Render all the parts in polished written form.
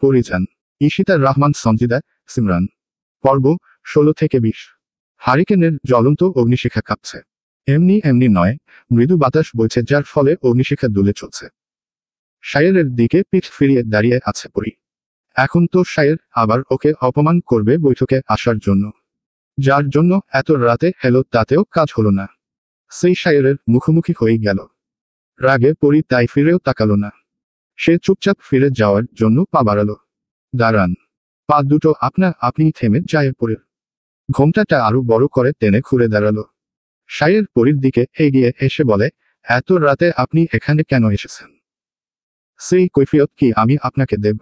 পরিচান ঈশিতার রহমান সঞ্জিদা সিমরান। পর্ব 16 থেকে 20। হারিকেনের জ্বলন্ত অগ্নিশিখা কাঁপছে। এমনি এমনি নয়, মৃদু বাতাস বইছে যার ফলে অগ্নিশিখা দুলে চলছে। শায়েরের দিকে পিঠ ফিরিয়ে দাঁড়িয়ে আছে পরি। এখন তো শায়ের আবার ওকে অপমান করবে বৈঠকে আসার জন্য, যার জন্য এত রাতে এলো তাতেও কাজ হলো না। সেই শায়েরের মুখোমুখি হয়ে গেল। রাগে পরি তাই ফিরেও তাকালো না। সে চুপচাপ ফিরে যাওয়ার জন্য পা বাড়ালো। দাঁড়ান। পা দুটো আপনি থেমে যায় পরির। ঘোমটাটা আরো বড় করে টেনে ঘুরে দাঁড়ালো। শায়ের পরির দিকে এগিয়ে এসে বলে, এত রাতে আপনি এখানে কেন এসেছেন? সেই কৈফিয়ত কি আমি আপনাকে দেব?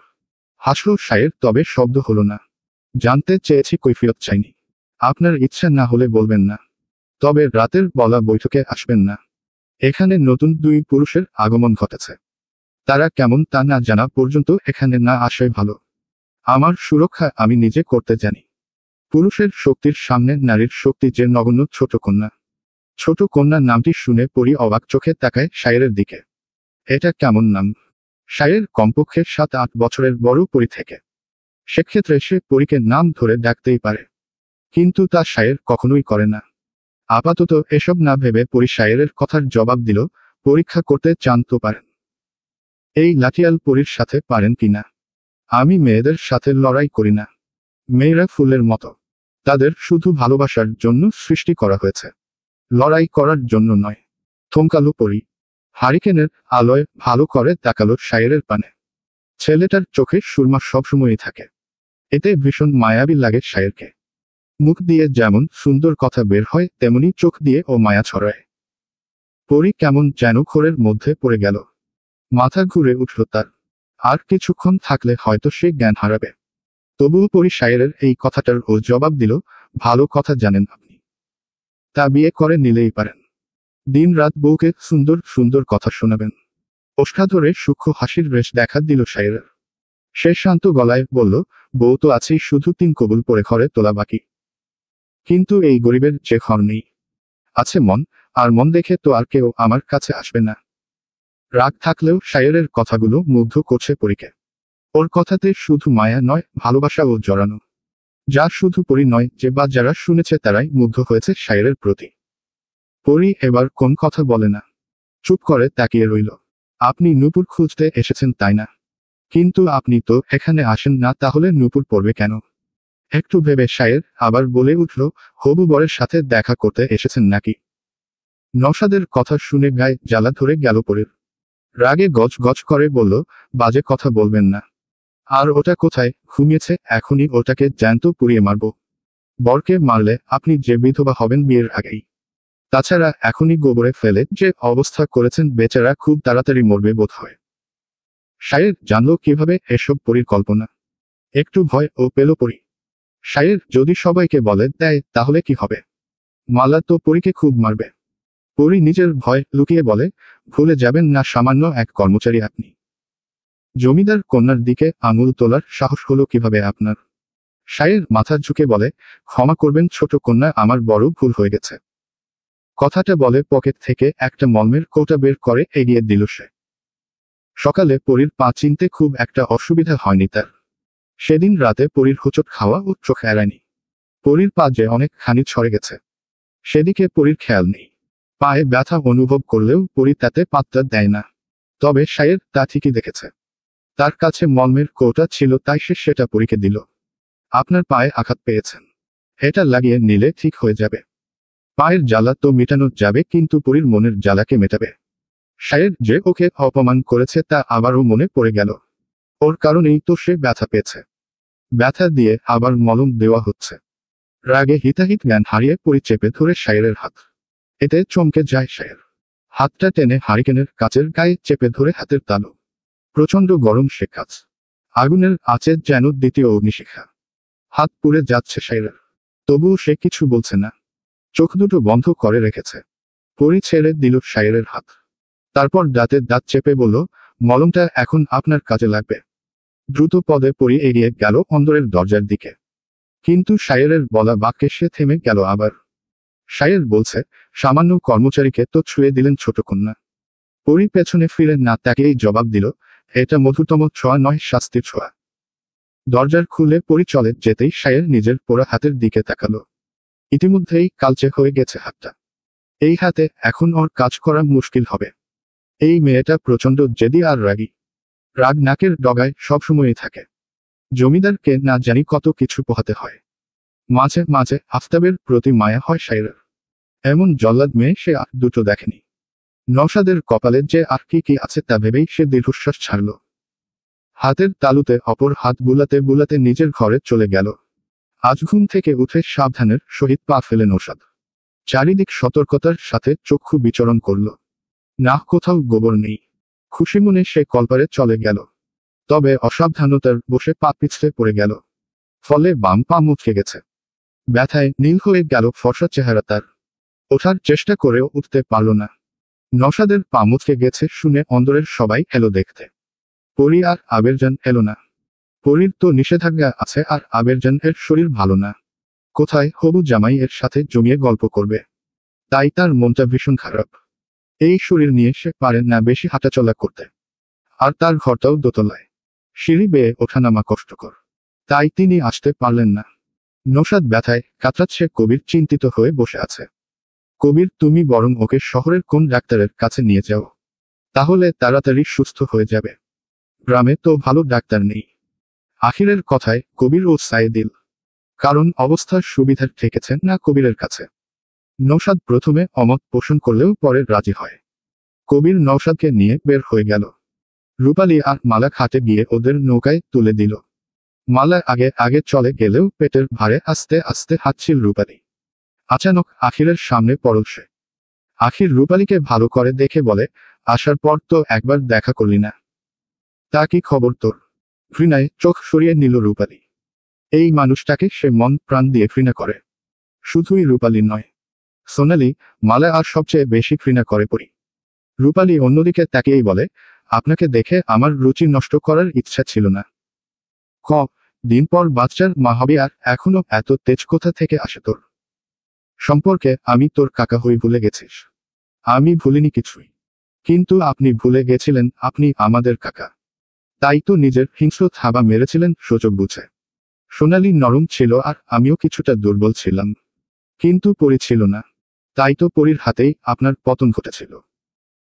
হাসল শায়ের, তবে শব্দ হলো না। জানতে চেয়েছি কৈফিয়ত চাইনি। আপনার ইচ্ছা না হলে বলবেন না। তবে রাতের বলা বৈঠকে আসবেন না। এখানে নতুন দুই পুরুষের আগমন ঘটেছে। তারা কেমন তা না জানা পর্যন্ত এখানে না আসাই ভালো। আমার সুরক্ষা আমি নিজে করতে জানি। পুরুষের শক্তির সামনে নারীর শক্তি যে নগণ্য। ছোট কন্যা। ছোট কন্যা নামটি শুনে পরি অবাক চোখে তাকায় শায়েরের দিকে। এটা কেমন নাম? শায়ের কমপক্ষে 7-8 বছরের বড় পরি থেকে। সেক্ষেত্রে সে পরীকে নাম ধরে ডাকতেই পারে, কিন্তু তা শায়ের কখনোই করে না। আপাতত এসব না ভেবে পরি শায়েরের কথার জবাব দিল, পরীক্ষা করতে চান তো পারেন। এই লাঠিয়াল পরীর সাথে পারেন কিনা? আমি মেয়েদের সাথে লড়াই করি না। মেয়েরা ফুলের মতো। তাদের শুধু ভালোবাসার জন্য সৃষ্টি করা হয়েছে, লড়াই করার জন্য নয়। থমকালো পরি। হারিকেনের আলোয় ভালো করে তাকালো শায়েরের পানে। ছেলেটার চোখে সুরমা সবসময়ই থাকে। এতে ভীষণ মায়াবী লাগে শায়েরকে। মুখ দিয়ে যেমন সুন্দর কথা বের হয়, তেমনি চোখ দিয়ে ও মায়া ছড়ায়। পরি কেমন যেন ঘোরের মধ্যে পড়ে গেল। মাথা ঘুরে উঠল তার। আর কিছুক্ষণ থাকলে হয়তো সে জ্ঞান হারাবে। তবুও পরি শায়েরের এই কথাটার ও জবাব দিল, ভালো কথা জানেন আপনি। তা বিয়ে করে নিলেই পারেন। দিন রাত বউকে সুন্দর সুন্দর কথা শোনাবেন। ওষ্ঠা ধরে সূক্ষ্ম হাসির রেশ দেখা দিল শায়েরের। সে শান্ত গলায় বলল, বউ তো আছেই, শুধু 3 কবুল পরে ঘরে তোলা বাকি। কিন্তু এই গরিবের যে ঘর নেই, আছে মন, আর মন দেখে তো আর কেউ আমার কাছে আসবে না। রাগ থাকলেও শায়েরের কথাগুলো মুগ্ধ করছে পরীকে। ওর কথাতে শুধু মায়া নয়, ভালোবাসাও জড়ানো। যা শুধু পরি নয়, যে বা যারা শুনেছে তারাই মুগ্ধ হয়েছে শায়েরের প্রতি। পরি এবার কোন কথা বলে না। চুপ করে তাকিয়ে রইল। আপনি নূপুর খুঁজতে এসেছেন তাই না? কিন্তু আপনি তো এখানে আসেন না, তাহলে নূপুর পড়বে কেন? একটু ভেবে শায়ের আবার বলে উঠল, হবু বরের সাথে দেখা করতে এসেছেন নাকি? নওশাদের কথা শুনে গায়ে জ্বালা ধরে গেল পরির। রাগে গজ গজ করে বলল, বাজে কথা বলবেন না। আর ওটা কোথায় ঘুমিয়েছে? এখনই ওটাকে জ্যান্ত পুড়িয়ে মারব। বরকে মারলে আপনি যে বিধবা হবেন বিয়ের আগেই। তাছাড়া এখনই গোবরে ফেলে যে অবস্থা করেছেন, বেচারা খুব তাড়াতাড়ি মরবে বোধ হয়। শায়ের জানল কিভাবে এসব পরির কল্পনা। একটু ভয় ও পেল পরি। শায়ের যদি সবাইকে বলে দেয় তাহলে কি হবে? মালা তো পরীকে খুব মারবে। পরি নিজের ভয় লুকিয়ে বলে, ভুলে যাবেন না সামান্য এক কর্মচারী আপনি। জমিদার কন্যার দিকে আঙুল তোলার সাহস হলো কিভাবে আপনার? শায়ের মাথা ঝুঁকে বলে, ক্ষমা করবেন ছোট কন্যা, আমার বড় ভুল হয়ে গেছে। কথাটা বলে পকেট থেকে একটা মলমের কৌটা বের করে এগিয়ে দিল সে। সকালে পরীর পা চিনতে খুব একটা অসুবিধা হয়নি তার। সেদিন রাতে পরীর হোঁচট খাওয়া ও চোখ এড়ায়নি। পরীর পা যে অনেকখানি ছড়ে গেছে, সেদিকে পরীর খেয়াল নেই। পায়ে ব্যথা অনুভব করলেও পরী তাতে পাত্তা দেয় না। তবে শায়ের তা ঠিকই দেখেছে। তার কাছে মলমের কৌটা ছিল, তাই সে সেটা পরীকে দিল। আপনার পায়ে আঘাত পেয়েছেন, এটা লাগিয়ে নিলে ঠিক হয়ে যাবে। পায়ের জ্বালা তো মেটানো যাবে, কিন্তু পরীর মনের জ্বালাকে মেটাবে। শায়ের যে ওকে অপমান করেছে তা আবারও মনে পড়ে গেল। ওর কারণেই তো সে ব্যথা পেয়েছে। ব্যথা দিয়ে আবার মলম দেওয়া হচ্ছে। রাগে হিতাহিত জ্ঞান হারিয়ে পরি চেপে ধরে শায়েরের হাত। এতে চমকে যায় শায়ের। হাতটা টেনে হারিকেনের কাচের গায়ে চেপে ধরে হাতের তালু। প্রচণ্ড গরম সে কাচ। আগুনের আঁচে যেন দ্বিতীয় অগ্নিশিখা। হাত পুড়ে যাচ্ছে শায়েরের। তবুও সে কিছু বলছে না। চোখ দুটো বন্ধ করে রেখেছে। পরি ছেড়ে দিল শায়েরের হাত। তারপর দাঁতে দাঁত চেপে বলল, মলমটা এখন আপনার কাজে লাগবে। দ্রুত পদে পরি এগিয়ে গেল অন্দরের দরজার দিকে। কিন্তু শায়েরের বলা বাক্যে সে থেমে গেল আবার। শায়ের বলছে, সামান্য কর্মচারীকে তো ছুঁয়ে দিলেন ছোট কন্যা। পরি পেছনে ফিরে না তাকেই জবাব দিল, এটা মধুতম ছোঁয়া নয়, শাস্তির ছোঁয়া। দরজার খুলে পরি চলে যেতেই সায়ের নিজের পোড়া হাতের দিকে তাকালো। ইতিমধ্যেই কালচে হয়ে গেছে হাতটা। এই হাতে এখন ওর কাজ করা মুশকিল হবে। এই মেয়েটা প্রচণ্ড জেদি আর রাগী। রাগ নাকের ডগায় সবসময়ই থাকে। জমিদারকে না জানি কত কিছু পোহাতে হয়। মাঝে মাঝে আফতাবের প্রতি মায়া হয় সাইরার। এমন জল্লাদ মেয়ে সে আর দুটো দেখেনি। নওশাদের কপালে যে আর কি কি আছে তা ভেবেই সে দীর্ঘশ্বাস ছাড়ল। হাতের তালুতে অপর হাত বুলাতে বুলাতে নিজের ঘরে চলে গেল। আজ ঘুম থেকে উঠে সাবধানের সহিত পা ফেলে নওশাদ চারিদিক সতর্কতার সাথে চক্ষু বিচরণ করল। না, কোথাও গোবর নেই। খুশি মনে সে কলপারে চলে গেল। তবে অসাবধানতার বসে পা পিছলে পড়ে গেল। ফলে বাম পা মুচকে গেছে। ব্যথায় নীল হয়ে গেল ফর্সা চেহারা তার। ওঠার চেষ্টা করেও উঠতে পারল না। নওশাদের পা মুচকে গেছে শুনে অন্দরের সবাই এলো দেখতে। পরি আর আবেরজান এলো না। পরির তো নিষেধাজ্ঞা আছে আর আবেরজান এর শরীর ভালো না। কোথায় হবু জামাই এর সাথে জমিয়ে গল্প করবে। তাই তার মনটা ভীষণ খারাপ। এই শরীর নিয়ে সে পারে না বেশি হাঁটাচলা করতে। আর তার ঘরটাও দোতলায়। সিঁড়ি বেয়ে ওঠানামা কষ্টকর। তাই তিনি আসতে পারলেন না। নওশাদ ব্যথায় কাতরাচ্ছে। কবির চিন্তিত হয়ে বসে আছে। কবির, তুমি বরং ওকে শহরের কোন ডাক্তারের কাছে নিয়ে যাও। তাহলে তাড়াতাড়ি সুস্থ হয়ে যাবে। গ্রামে তো ভালো ডাক্তার নেই। আখিরের কথায় কবির ও সায় দিল। কারণ অবস্থার সুবিধার ঠেকেছে না কবিরের কাছে। নওশাদ প্রথমে অমত পোষণ করলেও পরে রাজি হয়। কবির নওশাদকে নিয়ে বের হয়ে গেল। রূপালী আর মালা ঘাটে গিয়ে ওদের নৌকায় তুলে দিল। মালা আগে আগে চলে গেলেও পেটের ভারে আস্তে আস্তে হাঁটছিল রূপালী। আচানক আখিরের সামনে পড়ল সে। আখির রূপালীকে ভালো করে দেখে বলে, আসার পর তো একবার দেখা করলি না। তা কি খবর তোর? ঘৃণায় চোখ সরিয়ে নিল রূপালী। এই মানুষটাকে সে মন প্রাণ দিয়ে ঘৃণা করে। শুধুই রূপালী নয়, সোনালি, মালা আর সবচেয়ে বেশি ঘৃণা করে পরি। রূপালী অন্যদিকে তাকিয়েই বলে, আপনাকে দেখে আমার রুচি নষ্ট করার ইচ্ছা ছিল না। দিন পর বাচ্চার মা হবি আর এখনো এত তেজ কোথা থেকে আসে তোর? সম্পর্কে আমি তোর কাকা হই ভুলে গেছিস? আমি ভুলিনি কিছুই। কিন্তু আপনি ভুলে গেছিলেন আপনি আমাদের কাকা। তাই তো নিজের হিংস্র থাবা মেরেছিলেন সুযোগ বুঝে। সোনালি নরম ছিল আর আমিও কিছুটা দুর্বল ছিলাম। কিন্তু পরি ছিল না। তাই তো পরির হাতেই আপনার পতন ঘটেছিল।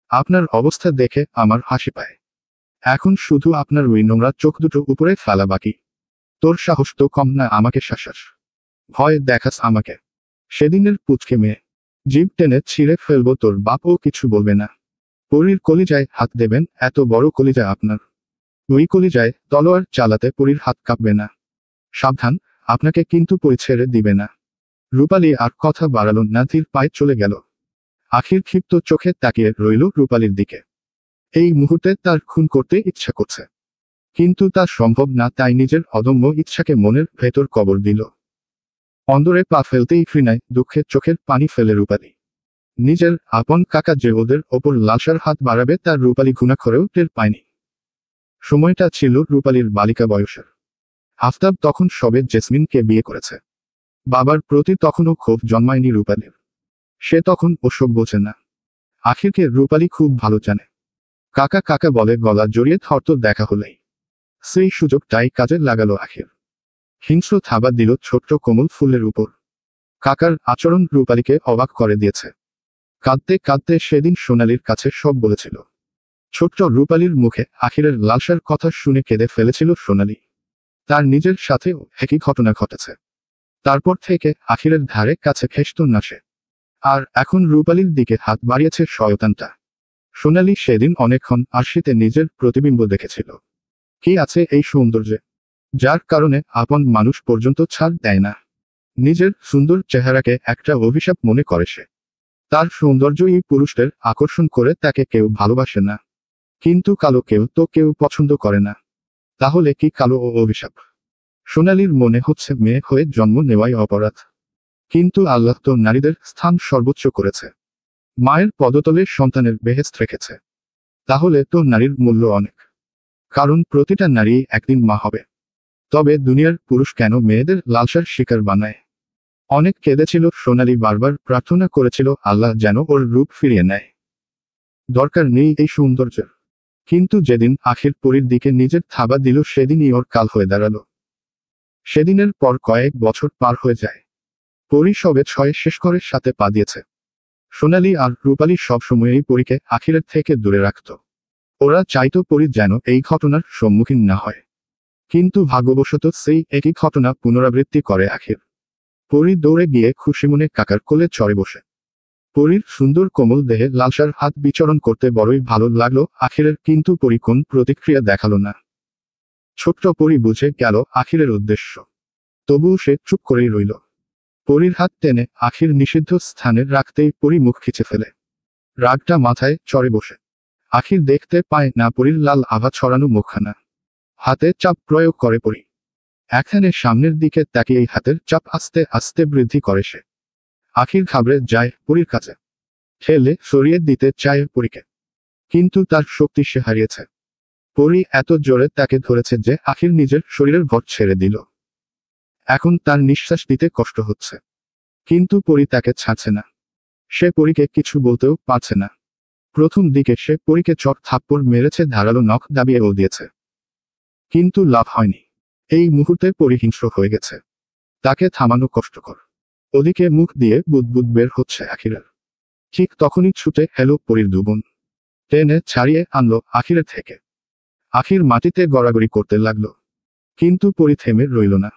আপনার অবস্থা দেখে আমার হাসি পায়। এখন শুধু আপনার ওই নোংরা চোখ দুটো উপরে ফেলা বাকি। তোর সাহস তো কম না আমাকে শাসাস। ভয় দেখাস আমাকে। সেদিনের পুচকে মেয়ে। জিভ টেনে ছিঁড়ে ফেলবো তোর বাপও কিছু বলবে না। পরির কলিজায় হাত দেবেন? এত বড় কলিজা আপনার। ওই কলিজায় তলোয়ার চালাতে পরির হাত কাঁপবে না। সাবধান, আপনাকে কিন্তু পরি ছেড়ে দিবে না। রূপালী আর কথা বাড়ালো না, ধীর পায়ে চলে গেল। আখির ক্ষিপ্ত চোখে তাকিয়ে রইল রূপালীর দিকে। এই মুহূর্তে তার খুন করতে ইচ্ছা করছে। কিন্তু তা সম্ভব না, তাই নিজের অদম্য ইচ্ছাকে মনের ভেতর কবর দিল। অন্দরে পা ফেলতেই ঘৃণায় দুঃখে চোখের পানি ফেলে রূপালী। নিজের আপন কাকা যে ওদের ওপর লালসার হাত বাড়াবে তার রূপালী ঘুণাক্ষরেও টের পায়নি। সময়টা ছিল রূপালীর বালিকা বয়সের। আফতাব তখন সবে জেসমিনকে বিয়ে করেছে। বাবার প্রতি তখনও ক্ষোভ জন্মায়নি রূপালীর। সে তখন ওসব বোঝে না। আখিরকে রূপালী খুব ভালো জানে। কাকা কাকা বলে গলা জড়িয়ে থরত দেখা হলেই। সেই সুযোগটাই কাজে লাগালো আখির। হিংস্র থাবা দিল ছোট্ট কোমল ফুলের উপর। কাকার আচরণ রূপালীকে অবাক করে দিয়েছে। কাঁদতে কাঁদতে সেদিন সোনালির কাছে সব বলেছিল। ছোট্ট রূপালীর মুখে আখিরের লালসার কথা শুনে কেঁদে ফেলেছিল সোনালি। তার নিজের সাথেও একই ঘটনা ঘটেছে। তারপর থেকে আখিরের ধারে কাছে ঘেঁষত না সে। আর এখন রূপালীর দিকে হাত বাড়িয়েছে শয়তানটা। সোনালি সেদিন অনেকক্ষণ আরশিতে নিজের প্রতিবিম্ব দেখেছিল। কি আছে এই সৌন্দর্যে, যার কারণে আপন মানুষ পর্যন্ত ছাড় দেয় না। নিজের সুন্দর চেহারাকে একটা অভিশাপ মনে করে সে। তার সৌন্দর্যই পুরুষদের আকর্ষণ করে তাকে কেউ ভালোবাসে না। কিন্তু কালো কেউ তো কেউ পছন্দ করে না। তাহলে কি কালো ও অভিশাপ? সোনালির মনে হচ্ছে মেয়ে হয়ে জন্ম নেওয়াই অপরাধ। কিন্তু আল্লাহ তো নারীদের স্থান সর্বোচ্চ করেছে। মায়ের পদতলে সন্তানের বেহেশত রেখেছে। তাহলে তো নারীর মূল্য অনেক। কারণ প্রতিটা নারী একদিন মা হবে। তবে দুনিয়ার পুরুষ কেন মেয়েদের লালসার শিকার বানায়? অনেক কেঁদেছিল সোনালি, বারবার প্রার্থনা করেছিল আল্লাহ যেন ওর রূপ ফিরিয়ে নেয়। দরকার নেই এই সৌন্দর্যের। কিন্তু যেদিন আখির পরীর দিকে নিজের থাবা দিল সেদিনই ওর কাল হয়ে দাঁড়ালো। সেদিনের পর কয়েক বছর পার হয়ে যায়। পরি সবে 6 শেষ করে সাথে পা দিয়েছে। সোনালী আর রূপালী সবসময়ই পরীকে আখিরের থেকে দূরে রাখত। ওরা চাইতো পরি যেন এই ঘটনার সম্মুখীন না হয়। কিন্তু ভাগ্যবশত সেই একই ঘটনা পুনরাবৃত্তি করে আখির। পরি দৌড়ে গিয়ে খুশিমনে কাকার কোলে চড়ে বসে। পরীর সুন্দর কোমল দেহে লালসার হাত বিচরণ করতে বড়ই ভালো লাগলো আখিরের, কিন্তু পরি কোন প্রতিক্রিয়া দেখালো না। ছোট্ট পরি বুঝে গেল আখিরের উদ্দেশ্য, তবুও সে চুপ করেই রইল। পরীর হাত টেনে আখির নিষিদ্ধ স্থানে রাখতেই পরি মুখ খিচে ফেলে। রাগটা মাথায় চড়ে বসে। আখির দেখতে পায় না পরীর লাল আভা ছড়ানো মুখখানা। হাতে চাপ প্রয়োগ করে পরি। এখানে সামনের দিকে তাকিয়ে হাতের চাপ আস্তে আস্তে বৃদ্ধি করে সে। আখির ঘাবড়ে যায় পরীর কাছে। ঠেলে সরিয়ে দিতে চায় পরীকে, কিন্তু তার শক্তি সে হারিয়েছে। পরি এত জোরে তাকে ধরেছে যে আখির নিজের শরীরের ভর ছেড়ে দিল। এখন তার নিঃশ্বাস দিতে কষ্ট হচ্ছে, কিন্তু পরি তাকে ছাড়ছে না। সে পরীকে কিছু বলতেও পারছে না। প্রথম দিকে সে পরীকে চট থাপ্পড় মেরেছে, ধারালো নখ দাবিয়েও দিয়েছে, কিন্তু লাভ হয়নি। এই মুহূর্তে পরি হিংস্র হয়ে গেছে। তাকে থামানো কষ্টকর। ওদিকে মুখ দিয়ে বুদবুদ বের হচ্ছে আখিরের। ঠিক তখনই ছুটে এলো পরীর দুবোন। টেনে ছাড়িয়ে আনলো আখিরের থেকে। আখির মাটিতে গড়াগড়ি করতে লাগলো, কিন্তু পরি থেমে রইল না।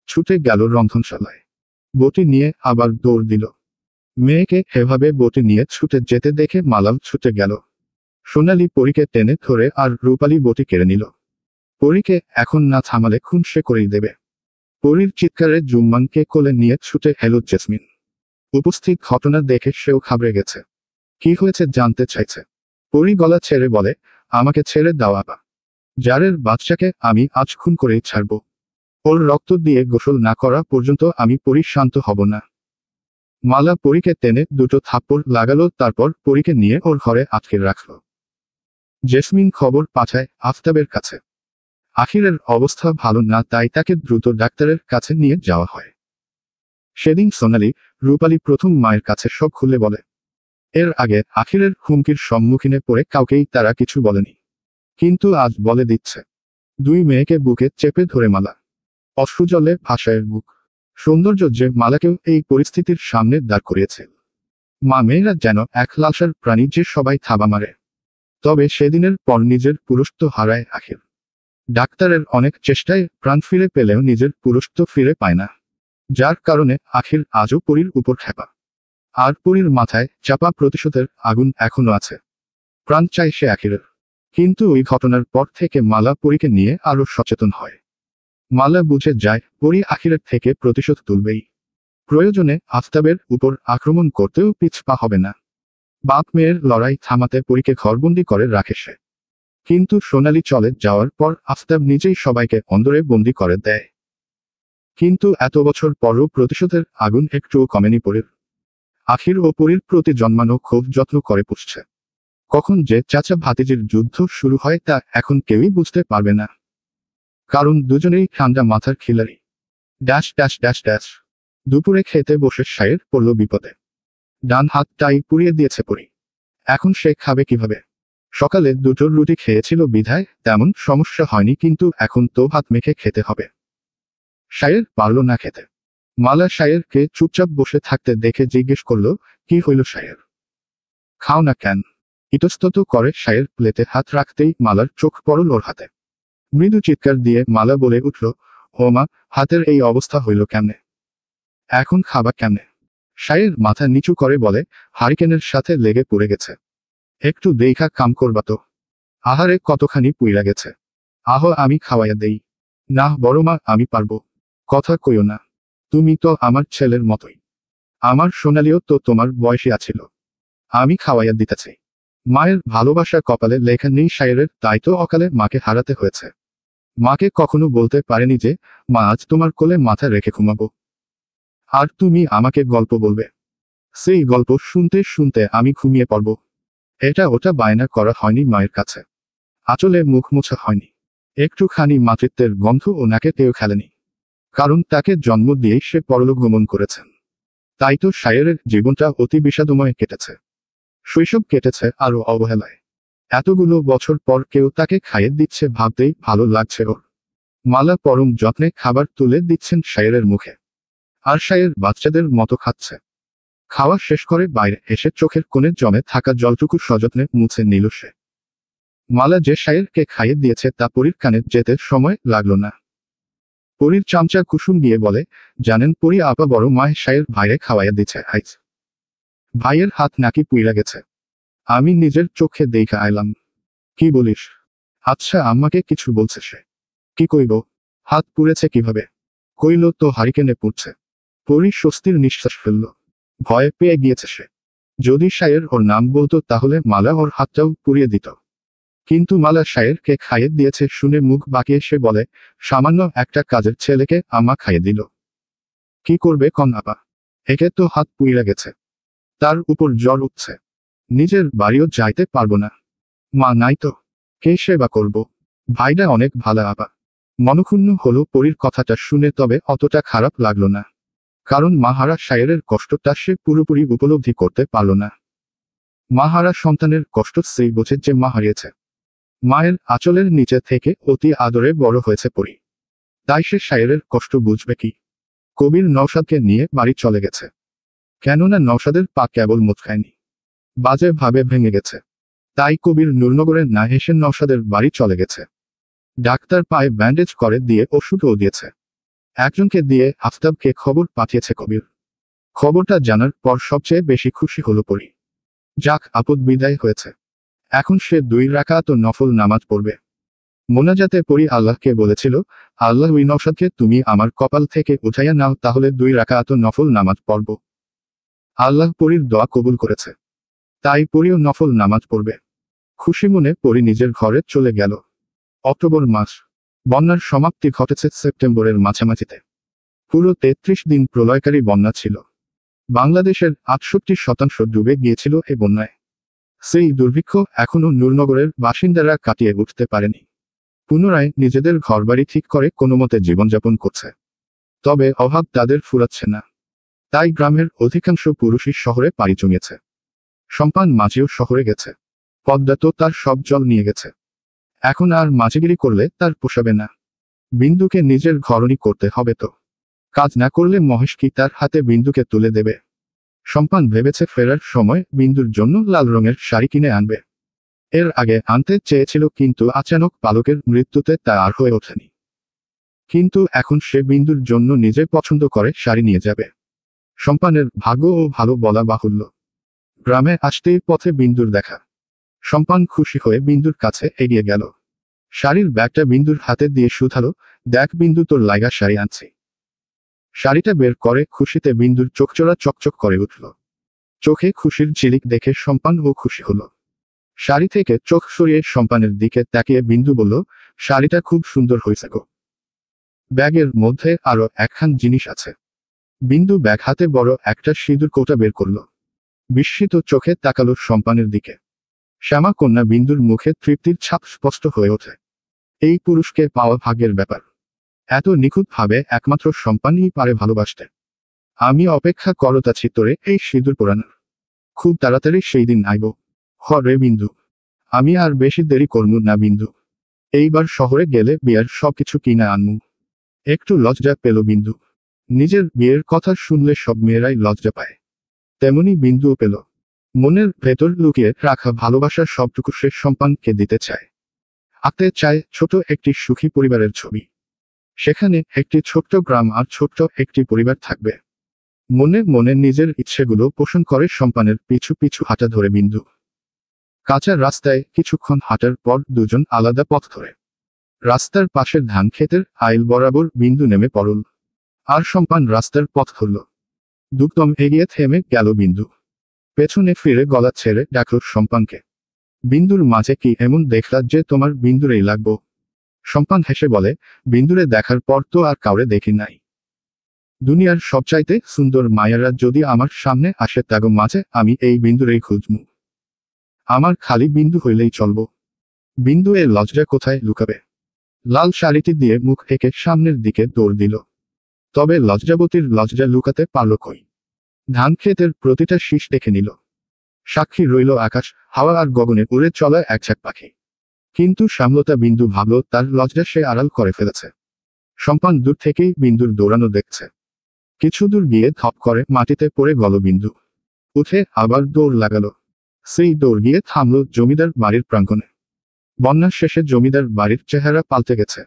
ছুটে গেল রন্ধনশালায়। বটি নিয়ে আবার দৌড় দিল। মেয়েকে এভাবে বটি নিয়ে ছুটে যেতে দেখে মালাও ছুটে গেল। সোনালী পরীকে টেনে ধরে আর রূপালী বটি কেড়ে নিল। পরীকে এখন না থামালে খুন সে করেই দেবে। পরীর চিৎকারে জুম্মানকে কোলে নিয়ে ছুটে এলো জেসমিন। উপস্থিত ঘটনা দেখে সেও ঘাবড়ে গেছে। কি হয়েছে জানতে চাইছে। পরী গলা ছেড়ে বলে, আমাকে ছেড়ে দাও আপা। জারের বাচ্চাকে আমি আজ খুন করেই ছাড়ব। ওর রক্ত দিয়ে গোসল না করা পর্যন্ত আমি পরী শান্ত হব না। মালা পরীকে টেনে দুটো থাপ্পড় লাগালো, তারপর পরীকে নিয়ে ওর ঘরে আটকে রাখল। জেসমিন খবর পাঠায় আফতাবের কাছে। আখিরের অবস্থা ভালো না, তাই তাকে দ্রুত ডাক্তারের কাছে নিয়ে যাওয়া হয়। সেদিন সোনালী, রূপালী প্রথম মায়ের কাছে সব খুলে বলে। এর আগে আখিরের হুমকির সম্মুখীনে পড়ে কাউকেই তারা কিছু বলেনি, কিন্তু আজ বলে দিচ্ছে। দুই মেয়েকে বুকে চেপে ধরে মালা। অশ্রুজলে ভাসায় বুক। সৌন্দর্য যে মালাকেও এই পরিস্থিতির সামনে দাঁড় করিয়েছে। মা মেয়েরা যেন এক লালসার প্রাণী যে সবাই থাবা মারে। তবে সেদিনের পর নিজের পুরুষত্ব হারায় আখির। ডাক্তারের অনেক চেষ্টায় প্রাণ ফিরে পেলেও নিজের পুরুষত্ব ফিরে পায় না, যার কারণে আখির আজও পরীর উপর খেপা। আর পরীর মাথায় চাপা প্রতিশোধের আগুন এখনো আছে। প্রাণ চাই সে আখিরের। কিন্তু ওই ঘটনার পর থেকে মালা পরীকে নিয়ে আরো সচেতন হয়। মালা বুঝে যায় পরী আখিরের থেকে প্রতিশোধ তুলবেই। প্রয়োজনে আফতাবের উপর আক্রমণ করতেও পিছপা হবে না। বাপ মেয়ের লড়াই থামাতে পরীকে ঘরবন্দি করে রাখে সে। কিন্তু সোনালী চলে যাওয়ার পর আফতাব নিজেই সবাইকে অন্দরে বন্দি করে দেয়। কিন্তু এত বছর পরও প্রতিশোধের আগুন একটুও কমেনি পরীর। আখির ও পরীর প্রতি জন্মানো ক্ষোভ যত্ন করে পুষছে। কখন যে চাচা ভাতিজির যুদ্ধ শুরু হয় তা এখন কেউই বুঝতে পারবে না, কারণ দুজনেই ঠান্ডা মাথার খিলাড়ি। Dash dash dash dash. দুপুরে খেতে বসে সায়ের পড়ল বিপদে। ডান হাতটাই পুড়িয়ে দিয়েছে পরী। এখন সে খাবে কিভাবে? সকালে দুটো রুটি খেয়েছিল বিধায় তেমন সমস্যা হয়নি, কিন্তু এখন তো ভাত মেখে খেতে হবে। সায়ের পারল না খেতে। মালা সায়েরকে চুপচাপ বসে থাকতে দেখে জিজ্ঞেস করল, কি হইল সায়ের? খাও না কেন? ইতস্তত করে সায়ের প্লেটে হাত রাখতেই মালার চোখ পড়ল ওর হাতে। মৃদু চিৎকার দিয়ে মালা বলে উঠল, ও মা, হাতের এই অবস্থা হইল কেমনে? এখন খাবা কেমনে? সায়ের মাথা নিচু করে বলে, হারিকেনের সাথে লেগে পড়ে গেছে। একটু দেইখা কাম করবা তো। আহারে কতখানি পুইরা গেছে। আহ, আমি খাওয়াইয়া দেই। না বড় মা, আমি পারবো। কথা কইও না। তুমি তো আমার ছেলের মতোই। আমার সোনালিও তো তোমার বয়সী আছিল। আমি খাওয়াইয়া দিতেছি। মায়ের ভালোবাসা কপালে লেখা নেই সায়েরের, তাই তো অকালে মাকে হারাতে হয়েছে। মাকে কখনো বলতে পারেনি যে, মা আজ তোমার কোলে মাথা রেখে ঘুমাবো। আর তুমি আমাকে গল্প বলবে। সেই গল্প শুনতে শুনতে আমি ঘুমিয়ে পড়ব। এটা ওটা বায়না করা হয়নি মায়ের কাছে। আঁচলে মুখ মোছা হয়নি। একটুখানি মাতৃত্বের গন্ধ ও নাকেতেও খেলেনি। কারণ তাকে জন্ম দিয়েই সে পরলোক গমন করেছেন। তাই তো সায়েরের জীবনটা অতি বিষাদময় কেটেছে। শৈশব কেটেছে আরো অবহেলায়। এতগুলো বছর পর কেউ তাকে খাইয়ে দিচ্ছে ভাবতেই ভালো লাগছে ওর। মালা পরম যত্নে খাবার তুলে দিচ্ছেন শায়েরের মুখে, আর শায়ের বাচ্চাদের মতো খাচ্ছে। খাওয়া শেষ করে বাইরে এসে চোখের কোণে জমে থাকা জলটুকু সযত্নে মুছে নিল সে। মালা যে শায়েরকে খাইয়ে দিয়েছে তা পরীর কানে যেতে সময় লাগলো না। পরীর চামচা কুসুম দিয়ে বলে, জানেন পরী আপা বড় মায় শায়ের ভাইরে খাওয়াইয়া দিছে আইজ। ভাইয়ের হাত নাকি পুইরা গেছে, আমি নিজের চোখে দেখা আইলাম। কি বলিস? আচ্ছা আম্মাকে কিছু বলছে সে? কি কইব? হাত পুড়েছে কিভাবে? কইল তো হারিকেনে পুড়ছে। পরী স্বস্তির নিঃশ্বাস ফেলল। ভয় পেয়ে গিয়েছে সে। যদি শায়ের ওর নাম বলতো তাহলে মালা ওর হাতটাও পুড়িয়ে দিত। কিন্তু মালা শায়েরকে খাইয়ে দিয়েছে শুনে মুখ বাঁকিয়ে সে বলে, সামান্য একটা কাজের ছেলেকে আম্মা খাইয়ে দিল। কি করবে কন আপা? একে তো হাত পুইরা গেছে, তার উপর জ্বর উঠছে, নিজের বাড়িও যাইতে পারবো না। মা নাই তো, কে সেবা করব? ভাইটা অনেক ভালো আপা। মনক্ষুণ্ণ হলো পরীর কথাটা শুনে, তবে অতটা খারাপ লাগলো না, কারণ মাহারা শায়েরের কষ্টটা সে পুরোপুরি উপলব্ধি করতে পারল না। মাহারা সন্তানের কষ্ট সেই বোঝে যে মা হারিয়েছে। মায়ের আঁচলের নিচে থেকে অতি আদরে বড় হয়েছে পরী, তাই সে শায়েরের কষ্ট বুঝবে কি? কবির নওশাদকে নিয়ে বাড়ি চলে গেছে, কেননা নওশাদের পা কেবল মুচকায়নি, বাজে ভাবে ভেঙে গেছে। তাই কবির নূরনগরে না এসে নওশাদের বাড়ি চলে গেছে। ডাক্তার পায়ে ব্যান্ডেজ করে দিয়ে ওষুধও দিয়েছে। একজনকে দিয়ে আফতাবকে খবর পাঠিয়েছে কবির। খবরটা জানার পর সবচেয়ে বেশি খুশি হলো পরী। যাক, আপদ বিদায় হয়েছে। এখন সে 2 রাকাত নফল নামাজ পড়বে। মোনাজাতে পরী আল্লাহকে বলেছিল, আল্লাহ ওই নওশাদকে তুমি আমার কপাল থেকে উঠাইয়া নাও, তাহলে 2 রাকাত নফল নামাজ পড়ব। আল্লাহ পরীর দোয়া কবুল করেছে, তাই পরীও নফল নামাজ পড়বে। খুশি মনে পরী নিজের ঘরে চলে গেল। অক্টোবর মাস। বন্যার সমাপ্তি ঘটেছে সেপ্টেম্বরের মাঝামাঝিতে। পুরো 33 দিন প্রলয়কারী বন্যা ছিল। বাংলাদেশের 68% ডুবে গিয়েছিল এ বন্যায়। সেই দুর্ভিক্ষ এখনো নূরনগরের বাসিন্দারা কাটিয়ে উঠতে পারেনি। পুনরায় নিজেদের ঘরবাড়ি ঠিক করে কোনোমতে জীবনযাপন করছে, তবে অভাব তাদের ফুরাচ্ছে না। তাই গ্রামের অধিকাংশ পুরুষই শহরে পাড়ি জমিয়েছে। সম্পান মাঝিও শহরে গেছে। পদ্মা তো তার সব জল নিয়ে গেছে। এখন আর মাঝিগিরি করলে তার পোষাবে না। বিন্দুকে নিজের ঘরণী করতে হবে তো। কাজ না করলে মহেশ কি তার হাতে বিন্দুকে তুলে দেবে? সম্পান ভেবেছে ফেরার সময় বিন্দুর জন্য লাল রঙের শাড়ি কিনে আনবে। এর আগে আনতে চেয়েছিল, কিন্তু আচানক পালকের মৃত্যুতে তা আর হয়ে ওঠেনি। কিন্তু এখন সে বিন্দুর জন্য নিজে পছন্দ করে শাড়ি নিয়ে যাবে। সম্পানের ভাগ্য ও ভালো বলা বাহুল্য। গ্রামে আসতেই পথে বিন্দুর দেখা। সম্পান খুশি হয়ে বিন্দুর কাছে এগিয়ে গেল। শাড়ির ব্যাগটা বিন্দুর হাতে দিয়ে শুধালো, দেখ বিন্দু, তোর লাইগা শাড়ি আনছি। শাড়িটা বের করে খুশিতে বিন্দুর চোখচোরা চকচক করে উঠল। চোখে খুশির ঝিলিক দেখে সম্পান ও খুশি হলো। শাড়ি থেকে চোখ সরিয়ে সম্পানের দিকে তাকিয়ে বিন্দু বলল, শাড়িটা খুব সুন্দর হয়েছে গো। ব্যাগের মধ্যে আরো একখান জিনিস আছে। বিন্দু ব্যাগ হাতে বড় একটা সিঁদুর কৌটা বের করল। বিস্মিত চোখে তাকালো সম্পানের দিকে। শ্যামা কন্যা বিন্দুর মুখে তৃপ্তির ছাপ স্পষ্ট হয়ে ওঠে। এই পুরুষকে পাওয়া ভাগ্যের ব্যাপার। এত নিখুঁতভাবে একমাত্র সম্পানই পারে ভালোবাসতে। আমি অপেক্ষা করতাছি তোরে এই সিঁদুর পরানোর। খুব তাড়াতাড়ি সেই দিন আইব। হ রে বিন্দু, আমি আর বেশি দেরি করমু না বিন্দু। এইবার শহরে গেলে বিয়ার সবকিছু কিনা আনমু। একটু লজ্জা পেল বিন্দু। নিজের বিয়ের কথা শুনলে সব মেয়েরাই লজ্জা পায়, তেমনি বিন্দুও পেল। মনের ভেতর লুকিয়ে রাখা ভালোবাসার সবটুকু সে সম্পানকে দিতে চায়। আঁকতে চায় ছোট একটি সুখী পরিবারের ছবি। সেখানে একটি ছোট্ট গ্রাম আর ছোট্ট একটি পরিবার থাকবে। মনে মনে নিজের ইচ্ছেগুলো পোষণ করে সম্পানের পিছু পিছু হাঁটা ধরে বিন্দু। কাঁচা রাস্তায় কিছুক্ষণ হাঁটার পর দুজন আলাদা পথ ধরে। রাস্তার পাশের ধান ক্ষেতের আইল বরাবর বিন্দু নেমে পড়ল, আর সম্পান রাস্তার পথ ধরল। দুকদম এগিয়ে থেমে গেল বিন্দু। পেছনে ফিরে গলা ছেড়ে ডাকল সম্পানকে। বিন্দুর মাঝে কি এমন দেখলা যে তোমার বিন্দুরেই লাগবো? সম্পান হেসে বলে, বিন্দুরে দেখার পর তো আর কাউরে দেখি নাই। দুনিয়ার সবচাইতে সুন্দর মায়েরা যদি আমার সামনে আসে তাগো মাঝে আমি এই বিন্দুরেই খুঁজমু। আমার খালি বিন্দু হইলেই চলব। বিন্দু এ লজ্জা কোথায় লুকাবে? লাল শাড়িটি দিয়ে মুখ এঁকে সামনের দিকে দৌড় দিল। তবে লজ্জাবতীর লজ্জা লুকাতে পারল কই? ধান ক্ষেতের প্রতিটা শীষ দেখে নিল। সাক্ষী রইল আকাশ, হাওয়া আর গগনে উড়ে চলা এক ঝাঁক পাখি। কিন্তু সামলতা বিন্দু ভাবল তার লজ্জা সে আড়াল করে ফেলেছে। সম্পান দূর থেকেই বিন্দুর দৌড়ানো দেখছে। কিছু দূর গিয়ে ধপ করে মাটিতে পড়ে গেল বিন্দু। উঠে আবার দৌড় লাগালো। সেই দৌড় গিয়ে থামল জমিদার বাড়ির প্রাঙ্গণে। বন্যার শেষে জমিদার বাড়ির চেহারা পাল্টে গেছে।